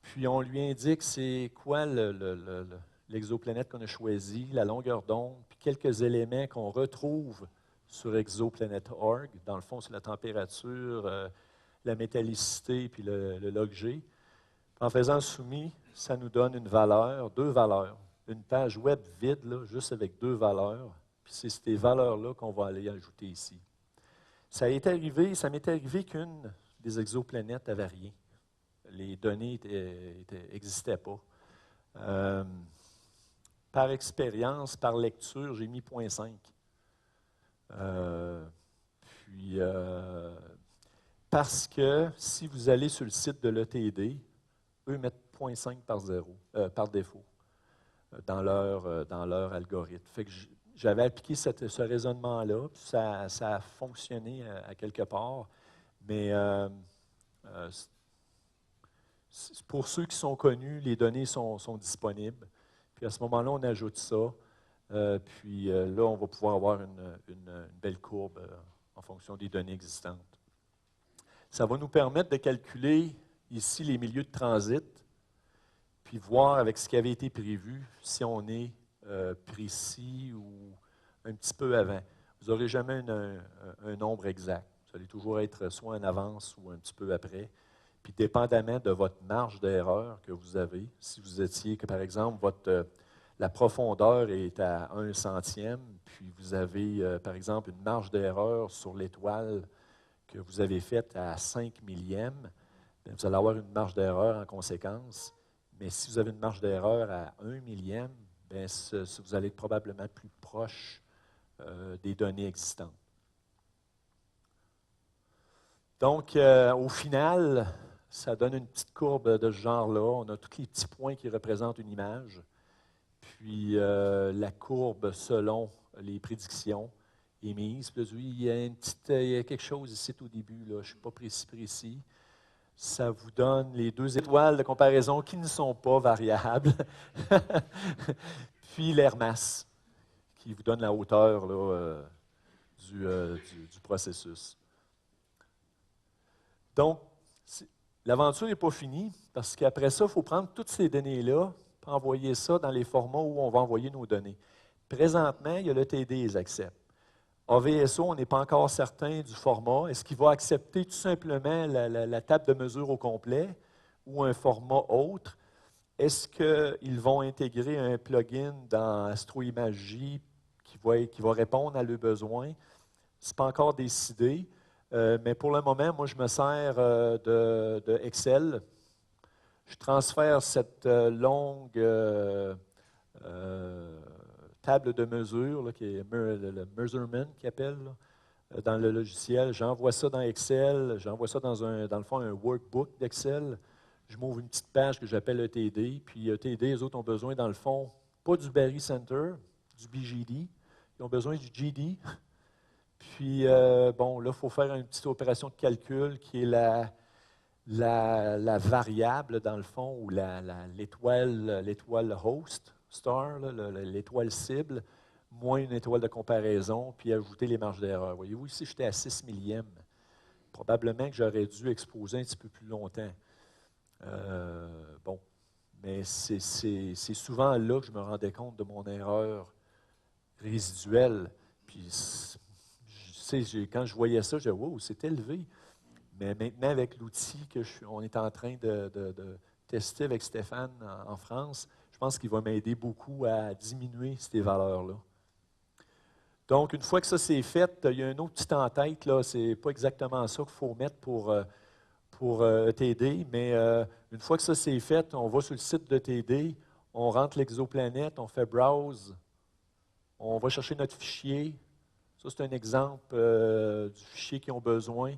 puis on lui indique c'est quoi l'exoplanète qu'on a choisi, la longueur d'onde, puis quelques éléments qu'on retrouve sur exoplanet.org. Dans le fond, c'est la température, la métallicité, puis le log G. En faisant le soumis, ça nous donne une valeur, 2 valeurs. Une page web vide, là, juste avec 2 valeurs. Puis c'est ces valeurs-là qu'on va aller ajouter ici. Ça m'est arrivé qu'une des exoplanètes avait rien. Les données n'existaient pas. Par expérience, par lecture, j'ai mis 0.5. Parce que si vous allez sur le site de l'ETD, eux mettent 0.5 par défaut dans leur algorithme. Fait que j'avais appliqué ce raisonnement-là, puis ça a fonctionné à quelque part, mais pour ceux qui sont connus, les données sont disponibles. Puis à ce moment-là, on ajoute ça. Là, on va pouvoir avoir une belle courbe en fonction des données existantes. Ça va nous permettre de calculer ici les milieux de transit, puis voir avec ce qui avait été prévu si on est précis ou un petit peu avant. Vous n'aurez jamais un nombre exact. Vous allez toujours être soit en avance ou un petit peu après. Puis dépendamment de votre marge d'erreur que vous avez, si vous étiez, que par exemple, la profondeur est à 1 centième, puis vous avez, par exemple, une marge d'erreur sur l'étoile que vous avez faite à 5 millièmes, bien, vous allez avoir une marge d'erreur en conséquence. Mais si vous avez une marge d'erreur à 1 millième, bien, vous allez être probablement plus proche des données existantes. Donc, au final, ça donne une petite courbe de ce genre-là. On a tous les petits points qui représentent une image. Puis la courbe selon les prédictions émises. Puis là, il y a quelque chose ici au début, là, je ne suis pas précis. Ça vous donne les deux étoiles de comparaison qui ne sont pas variables. Puis l'air masse, qui vous donne la hauteur là, du processus. Donc, l'aventure n'est pas finie, parce qu'après ça, il faut prendre toutes ces données-là, envoyer ça dans les formats où on va envoyer nos données. Présentement, il y a le TD, ils acceptent. AVSO, on n'est pas encore certain du format. Est-ce qu'il va accepter tout simplement la table de mesure au complet ou un format autre? Est-ce qu'ils vont intégrer un plugin dans AstroImagerie qui va répondre à leurs besoins? Ce n'est pas encore décidé, mais pour le moment, moi, je me sers de Excel. Je transfère cette longue table de mesure, là, qui est le measurement qu'ils appellent, là, dans le logiciel. J'envoie ça dans Excel, j'envoie ça dans le fond, un workbook d'Excel. Je m'ouvre une petite page que j'appelle ETD. Puis ETD, les autres ont besoin, dans le fond, pas du Berry Center, du BGD. Ils ont besoin du GD. Puis, bon, là, il faut faire une petite opération de calcul qui est la variable, dans le fond, ou l'étoile host, star, l'étoile cible, moins une étoile de comparaison, puis ajouter les marges d'erreur. Voyez-vous, ici, j'étais à 6 millièmes. Probablement que j'aurais dû exposer un petit peu plus longtemps. Bon, mais c'est souvent là que je me rendais compte de mon erreur résiduelle. Puis, quand je voyais ça, je disais, wow, c'est élevé. Mais maintenant, avec l'outil qu'on est en train de tester avec Stéphane en France, je pense qu'il va m'aider beaucoup à diminuer ces valeurs-là. Donc, une fois que ça c'est fait, il y a un autre petit en tête, là, c'est pas exactement ça qu'il faut mettre pour ETD, mais une fois que ça c'est fait, on va sur le site d'ETD, on rentre l'exoplanète, on fait Browse, on va chercher notre fichier. Ça, c'est un exemple du fichier qu'ils ont besoin.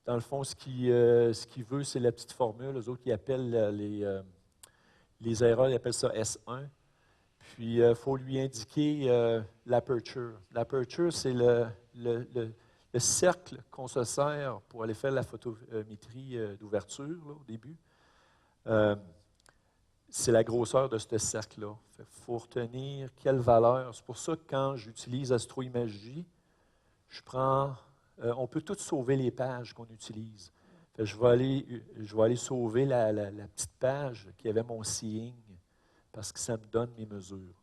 Dans le fond, ce qu'il veut, c'est la petite formule. Les autres, ils appellent les erreurs, ils appellent ça S1. Puis, il faut lui indiquer l'aperture. L'aperture, c'est le cercle qu'on se sert pour aller faire la photométrie d'ouverture au début. C'est la grosseur de ce cercle-là. Il faut retenir quelle valeur. C'est pour ça que quand j'utilise AstroImagerie, on peut tout sauver les pages qu'on utilise. Je vais aller sauver la petite page qui avait mon seeing parce que ça me donne mes mesures.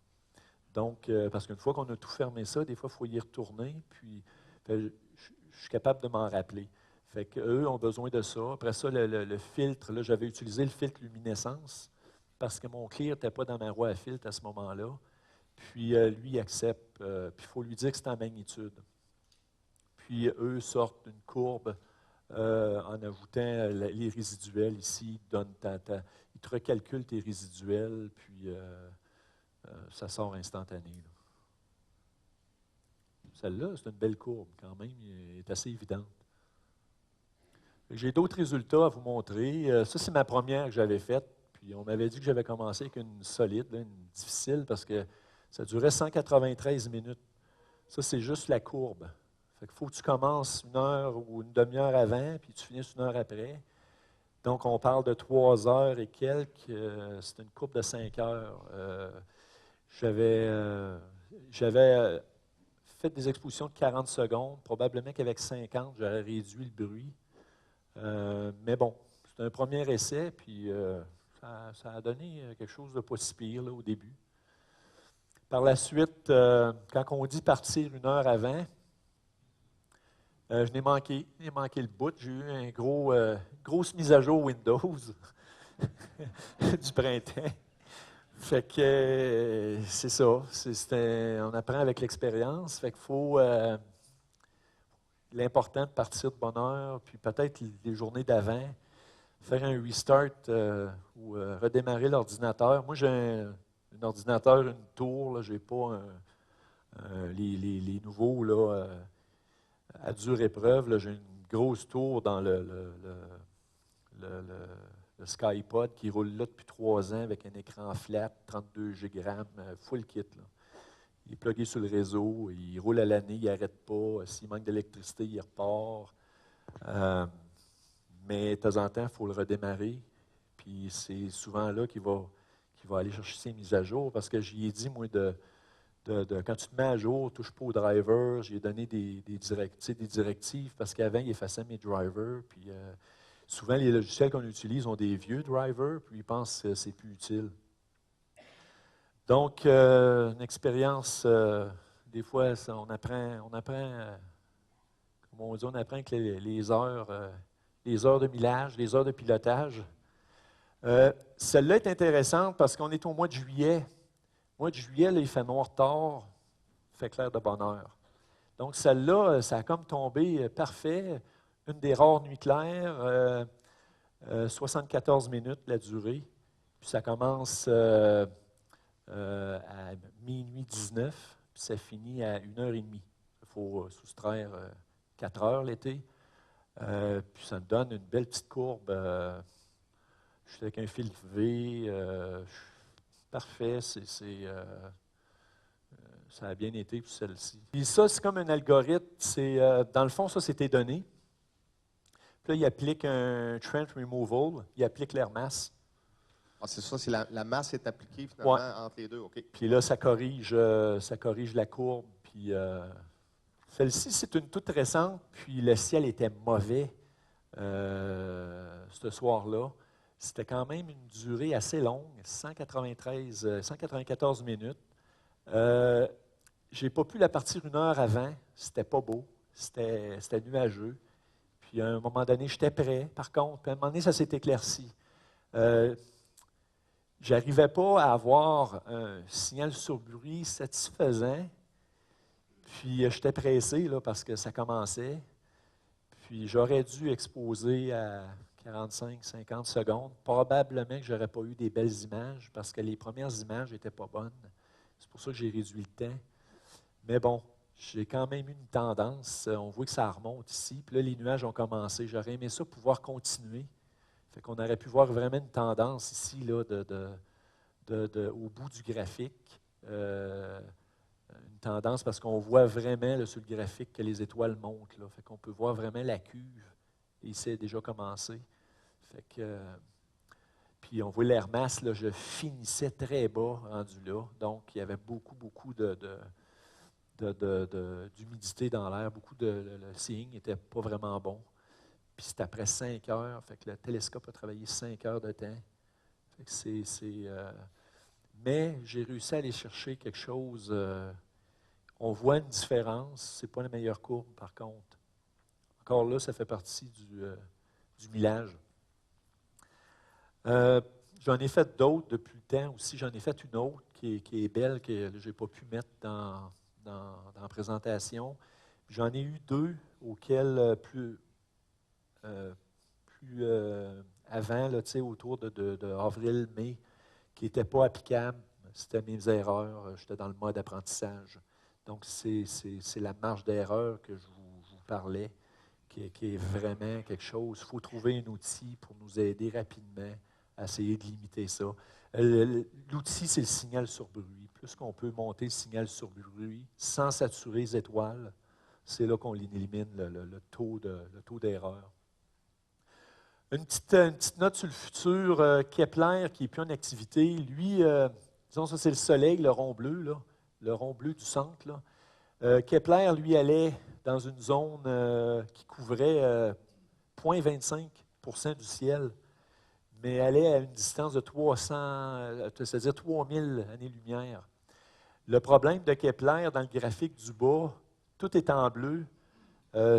Donc, parce qu'une fois qu'on a tout fermé ça, des fois, il faut y retourner, puis je suis capable de m'en rappeler. Fait qu'eux ont besoin de ça. Après ça, le filtre, là, j'avais utilisé le filtre luminescence parce que mon clear n'était pas dans ma roue à filtre à ce moment-là. Puis lui, il accepte, puis il faut lui dire que c'est en magnitude. Puis eux sortent une courbe en ajoutant les résiduels ici, ils te recalculent tes résiduels, puis ça sort instantané. Là. Celle-là, c'est une belle courbe quand même, elle est assez évidente. J'ai d'autres résultats à vous montrer. Ça, c'est ma première que j'avais faite. Puis on m'avait dit que j'avais commencé avec une solide, là, une difficile, parce que ça durait 193 minutes. Ça, c'est juste la courbe. Fait qu'il faut que tu commences 1 heure ou une demi-heure avant, puis tu finisses 1 heure après. Donc, on parle de 3 heures et quelques. C'est une courbe de 5 heures. J'avais fait des expositions de 40 secondes. Probablement qu'avec 50, j'aurais réduit le bruit. Mais bon, c'est un premier essai, puis ça a donné quelque chose de pas si pire là, au début. Par la suite, quand on dit partir 1 heure avant, je n'ai manqué le bout. J'ai eu une grosse mise à jour Windows du printemps. Fait que c'est ça. On apprend avec l'expérience. Fait qu'il faut l'important de partir de bonne heure, puis peut-être les journées d'avant, faire un restart ou redémarrer l'ordinateur. Moi, j'ai un ordinateur, une tour, je n'ai pas les nouveaux là, à dure épreuve. J'ai une grosse tour dans le SkyPod qui roule là depuis 3 ans avec un écran flat, 32 Go, full kit. Là. Il est plugué sur le réseau, il roule à l'année, il n'arrête pas. S'il manque d'électricité, il repart. Mais de temps en temps, il faut le redémarrer. Puis c'est souvent là qu'il va aller chercher ses mises à jour. Parce que j'y ai dit, moi, quand tu te mets à jour, touche pas au driver. J'ai donné des directives parce qu'avant, il effaçait mes drivers. Puis souvent, les logiciels qu'on utilise ont des vieux drivers, puis ils pensent que c'est plus utile. Donc, une expérience, des fois, on apprend comme on dit, on apprend avec les heures de millage, les heures de pilotage. Celle-là est intéressante parce qu'on est au mois de juillet. Au mois de juillet, là, il fait noir tard, il fait clair de bonne heure. Donc, celle-là, ça a comme tombé parfait. Une des rares nuits claires, 74 minutes la durée. Puis ça commence à minuit 19, puis ça finit à 1h30. Il faut soustraire 4 heures l'été. Puis ça me donne une belle petite courbe. Je suis avec un fil V. Parfait. Ça a bien été, puis celle-ci. Puis ça, c'est comme un algorithme. Dans le fond, ça, c'est tes données. Puis là, il applique un Trench Removal. Il applique l'air masse. Ah, c'est ça, la masse est appliquée finalement entre les deux, OK. Puis là, ça corrige la courbe. Puis celle-ci, c'est une toute récente, puis le ciel était mauvais ce soir-là. C'était quand même une durée assez longue, 194 minutes. Je n'ai pas pu la partir 1 heure avant, c'était pas beau, c'était nuageux. Puis à un moment donné, j'étais prêt, par contre. Puis à un moment donné, ça s'est éclairci. J'arrivais pas à avoir un signal sur bruit satisfaisant. Puis j'étais pressé là, parce que ça commençait. Puis j'aurais dû exposer à 45-50 secondes. Probablement que je n'aurais pas eu des belles images parce que les premières images n'étaient pas bonnes. C'est pour ça que j'ai réduit le temps. Mais bon, j'ai quand même eu une tendance. On voit que ça remonte ici. Puis là, les nuages ont commencé. J'aurais aimé ça pouvoir continuer. Fait qu'on aurait pu voir vraiment une tendance ici là, au bout du graphique. Une tendance parce qu'on voit vraiment là, sur le graphique que les étoiles montent. Là. Fait qu'on peut voir vraiment la cuve. Et ici, elle a déjà commencé. Fait que, puis on voit l'air masse, là, je finissais très bas rendu là. Donc, il y avait beaucoup d'humidité dans l'air. Le seeing n'était pas vraiment bon. Puis c'est après 5 heures. Fait que le télescope a travaillé 5 heures de temps. Fait que mais j'ai réussi à aller chercher quelque chose. On voit une différence. Ce n'est pas la meilleure courbe, par contre. Encore là, ça fait partie du millage. J'en ai fait d'autres depuis le temps aussi. J'en ai fait une autre qui est belle, que je n'ai pas pu mettre dans la présentation. J'en ai eu deux auxquels plus avant, là, autour de avril-mai, qui n'étaient pas applicables. C'était mes erreurs. J'étais dans le mode apprentissage. Donc, c'est la marge d'erreur que je vous parlais, qui est vraiment quelque chose. Il faut trouver un outil pour nous aider rapidement à essayer de limiter ça. L'outil, c'est le signal sur bruit. Plus qu'on peut monter le signal sur bruit sans saturer les étoiles, c'est là qu'on élimine le taux d'erreur. Une petite note sur le futur. Kepler, qui n'est plus en activité, lui, disons ça, c'est le Soleil, le rond bleu, là, le rond bleu du centre. Là. Kepler, lui, allait dans une zone qui couvrait 0,25 du ciel, mais allait à une distance de 300, c'est-à-dire 3000 années-lumière. Le problème de Kepler, dans le graphique du bas, tout est en bleu,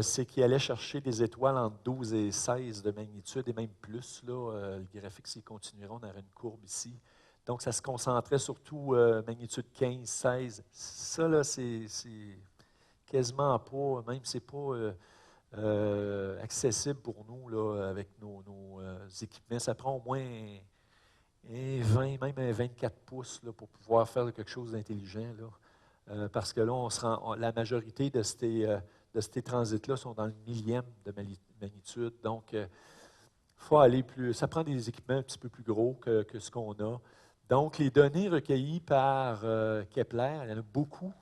c'est qu'il allait chercher des étoiles entre 12 et 16 de magnitude, et même plus. Là, le graphique, s'il continuerait, on aurait une courbe ici. Donc, ça se concentrait surtout magnitude 15, 16. Ça, là, c'est quasiment pas, même c'est pas accessible pour nous là, avec nos équipements. Ça prend au moins un 20, même un 24 pouces là, pour pouvoir faire quelque chose d'intelligent. Parce que là, la majorité de ces transits-là sont dans le millième de magnitude. Donc, il faut aller plus. Ça prend des équipements un petit peu plus gros que ce qu'on a. Donc, les données recueillies par Kepler, il y en a beaucoup,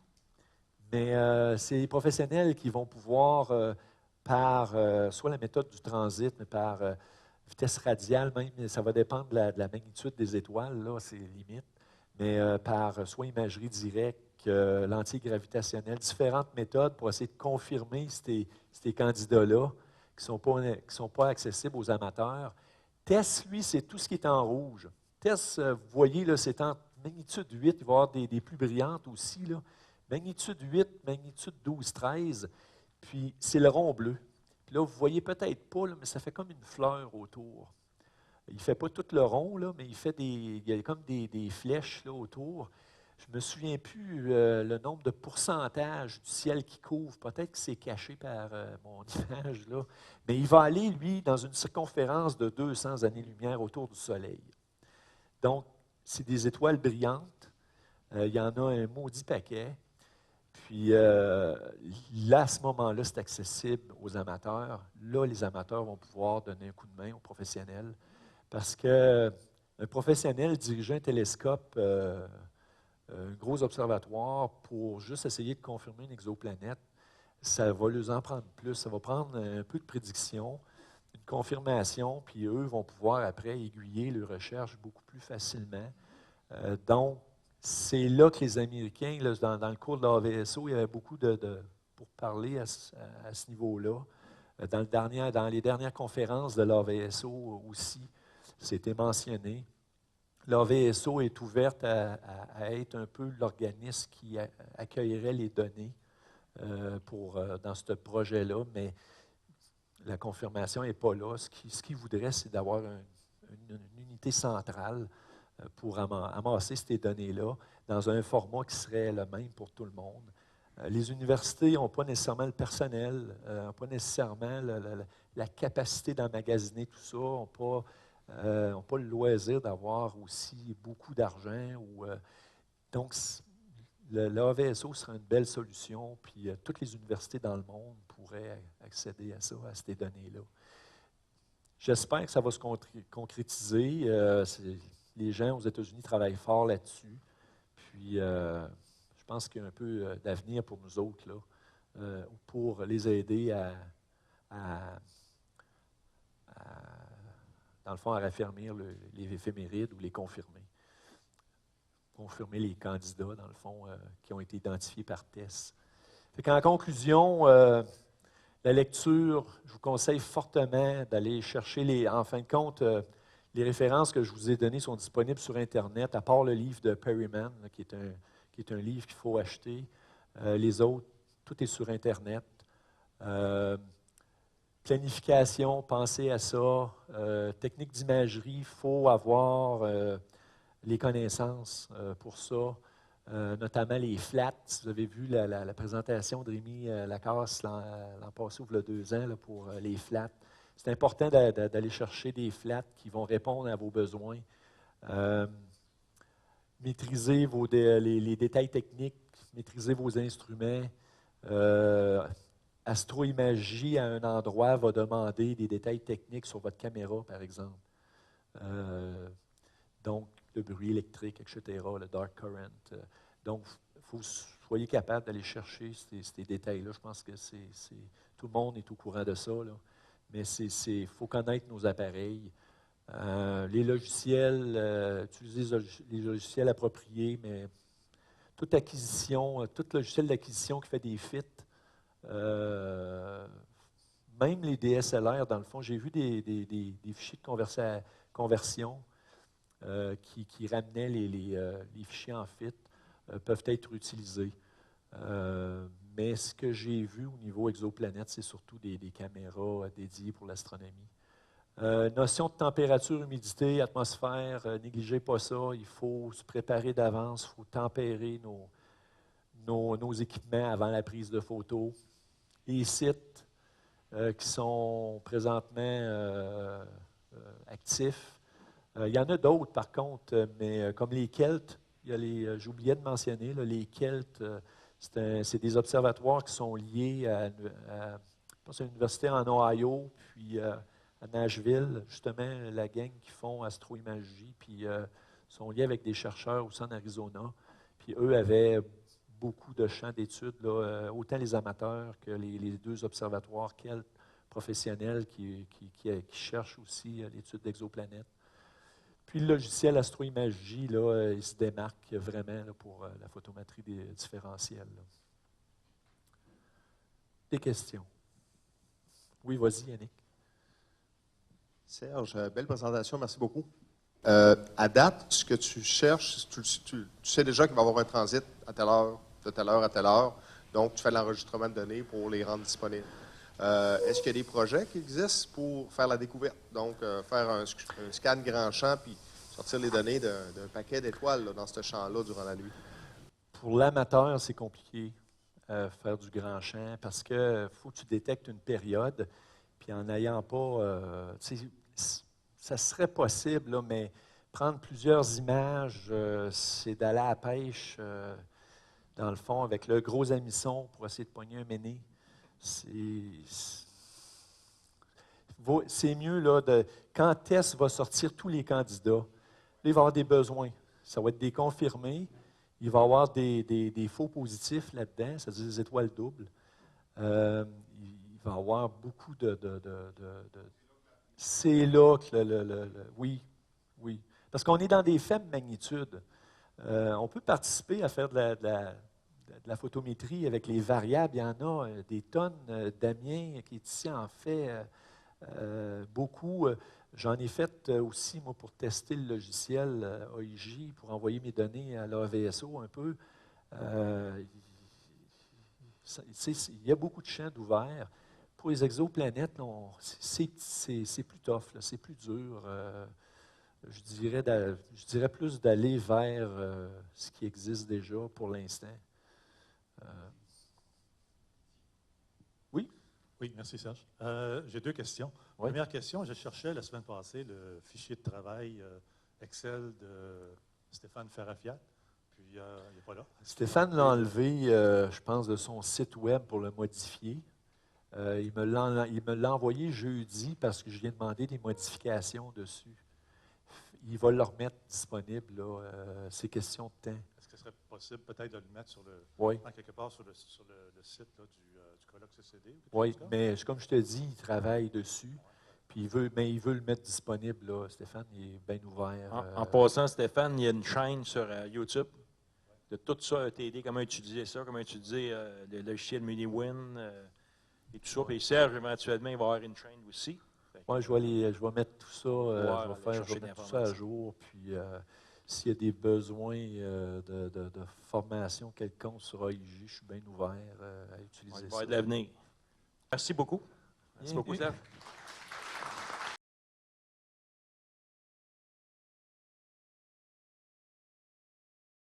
mais c'est les professionnels qui vont pouvoir, par soit la méthode du transit, mais par vitesse radiale même, ça va dépendre de la magnitude des étoiles, là, c'est limite, mais par soit imagerie directe, lentille gravitationnelle, différentes méthodes pour essayer de confirmer ces candidats-là qui ne sont pas accessibles aux amateurs. TESS, lui, c'est tout ce qui est en rouge. TESS, vous voyez, là, c'est en magnitude 8, il va y avoir des plus brillantes aussi. Là. Magnitude 8, magnitude 12, 13, puis c'est le rond bleu. Puis là, vous ne voyez peut-être pas, là, mais ça fait comme une fleur autour. Il ne fait pas tout le rond, là, mais il y a comme des flèches là, autour. Je ne me souviens plus le nombre de pourcentage du ciel qui couvre. Peut-être que c'est caché par mon image, là. Mais il va aller, lui, dans une circonférence de 200 années-lumière autour du Soleil. Donc, c'est des étoiles brillantes. Il y en a un maudit paquet. Puis là, à ce moment-là, c'est accessible aux amateurs. Là, les amateurs vont pouvoir donner un coup de main aux professionnels. Parce qu'un professionnel dirigeant un télescope, un gros observatoire, pour juste essayer de confirmer une exoplanète, ça va leur en prendre plus. Ça va prendre un peu de prédiction, une confirmation, puis eux vont pouvoir après aiguiller leurs recherches beaucoup plus facilement. Donc, c'est là que les Américains, là, dans le cours de l'AVSO, il y avait beaucoup pour parler à ce niveau-là. Dans les dernières conférences de l'AVSO aussi, c'était mentionné. L'AVSO est ouverte à être un peu l'organisme qui accueillerait les données dans ce projet-là, mais la confirmation n'est pas là. Ce qu'ils voudraient, c'est d'avoir une unité centrale pour amasser ces données-là dans un format qui serait le même pour tout le monde. Les universités n'ont pas nécessairement le personnel, n'ont pas nécessairement la capacité d'emmagasiner tout ça, n'ont pas le loisir d'avoir aussi beaucoup d'argent. Donc, l'AVSO serait une belle solution, puis toutes les universités dans le monde pourraient accéder à ça, à ces données-là. J'espère que ça va se concrétiser. Les gens aux États-Unis travaillent fort là-dessus. Puis, je pense qu'il y a un peu d'avenir pour nous autres, là, pour les aider dans le fond, à raffermir les éphémérides ou les confirmer. Confirmer les candidats, dans le fond, qui ont été identifiés par TESS. En conclusion, la lecture, je vous conseille fortement d'aller chercher en fin de compte, les références que je vous ai données sont disponibles sur Internet, à part le livre de Perryman, là, qui est un livre qu'il faut acheter. Les autres, tout est sur Internet. Planification, pensez à ça. Technique d'imagerie, il faut avoir les connaissances pour ça, notamment les flats. Si vous avez vu la présentation de Rémi Lacasse l'an passé, ou il y a 2 ans, là, pour les flats. C'est important d'aller chercher des flats qui vont répondre à vos besoins. Maîtrisez les détails techniques, maîtrisez vos instruments. Astroimagie à un endroit va demander des détails techniques sur votre caméra, par exemple. Donc, le bruit électrique, etc., le dark current. Donc, il faut que vous soyez capable d'aller chercher ces détails-là. Je pense que tout le monde est au courant de ça, là. Mais il faut connaître nos appareils. Les logiciels, utiliser les logiciels appropriés, mais toute acquisition, tout logiciel d'acquisition qui fait des fits, même les DSLR, dans le fond, j'ai vu des fichiers de conversion qui ramenaient les fichiers en fit, peuvent être utilisés. Mais ce que j'ai vu au niveau exoplanète, c'est surtout des caméras dédiées pour l'astronomie. Notion de température, humidité, atmosphère, négligez pas ça. Il faut se préparer d'avance, il faut tempérer nos équipements avant la prise de photos. Les sites qui sont présentement actifs. Il y en a d'autres, par contre, mais comme les Kelts, j'oubliais de mentionner, là, les Kelts, c'est des observatoires qui sont liés à une université en Ohio, puis à Nashville, justement, la gang qui font astroimagie, puis sont liés avec des chercheurs aussi en Arizona. Puis eux avaient beaucoup de champs d'études, autant les amateurs que les 2 observatoires Kelt professionnels qui cherchent aussi l'étude d'exoplanètes. Puis le logiciel Astroimagie, là, il se démarque vraiment là, pour la photométrie différentielle. Là. Des questions? Oui, vas-y, Yannick. Serge, belle présentation, merci beaucoup. À date, ce que tu cherches, tu sais déjà qu'il va y avoir un transit à telle heure, de telle heure à telle heure, donc tu fais l'enregistrement de données pour les rendre disponibles. Est-ce qu'il y a des projets qui existent pour faire la découverte? Donc, faire un scan grand champ puis sortir les données d'un paquet d'étoiles là, dans ce champ-là durant la nuit? Pour l'amateur, c'est compliqué faire du grand champ parce qu'il faut que tu détectes une période, puis en n'ayant pas. Ça serait possible, là, mais prendre plusieurs images, c'est d'aller à la pêche, dans le fond, avec le gros hameçon pour essayer de pogner un méné. C'est mieux, là, quand est-ce va sortir tous les candidats, là, il va y avoir des besoins. Ça va être des confirmés. Il va y avoir des faux positifs là-dedans, c'est-à-dire des étoiles doubles. Il va y avoir beaucoup de c'est là que oui, oui. Parce qu'on est dans des faibles magnitudes. On peut participer à faire de la photométrie avec les variables. Il y en a des tonnes. Damien, qui est ici, en fait beaucoup. J'en ai fait aussi, moi, pour tester le logiciel OIJ, pour envoyer mes données à l'AVSO un peu. Il y a beaucoup de champs d'ouverts. Pour les exoplanètes, c'est plus tough, c'est plus dur. Je dirais plus d'aller vers ce qui existe déjà pour l'instant. Oui? Oui, merci Serge. J'ai 2 questions. Oui. Première question, je cherchais la semaine passée le fichier de travail Excel de Stéphane Farafiat, puis il n'est pas là. Stéphane l'a enlevé, je pense, de son site web pour le modifier. Il me l'a envoyé jeudi parce que je viens demander des modifications dessus. Il va le remettre disponible, là. C'est question de temps. Est-ce que ce serait possible peut-être de le mettre quelque part sur le site là, du colloque CCD? Oui, mais comme je te dis, il travaille dessus. Puis il veut le mettre disponible, là. Stéphane, il est bien ouvert. En passant, Stéphane, il y a une chaîne sur YouTube de tout ça, t'aider, comment utiliser ça, comment utiliser le logiciel MuniWin et tout ça. Puis Serge, éventuellement, il va y avoir une chaîne aussi. Oui, je vais mettre tout ça, je vais mettre tout ça à jour. Puis s'il y a des besoins de formation quelconque sur AIJ, je suis bien ouvert à utiliser ça. Il va y avoir de l'avenir. Merci beaucoup. Merci beaucoup, Serge.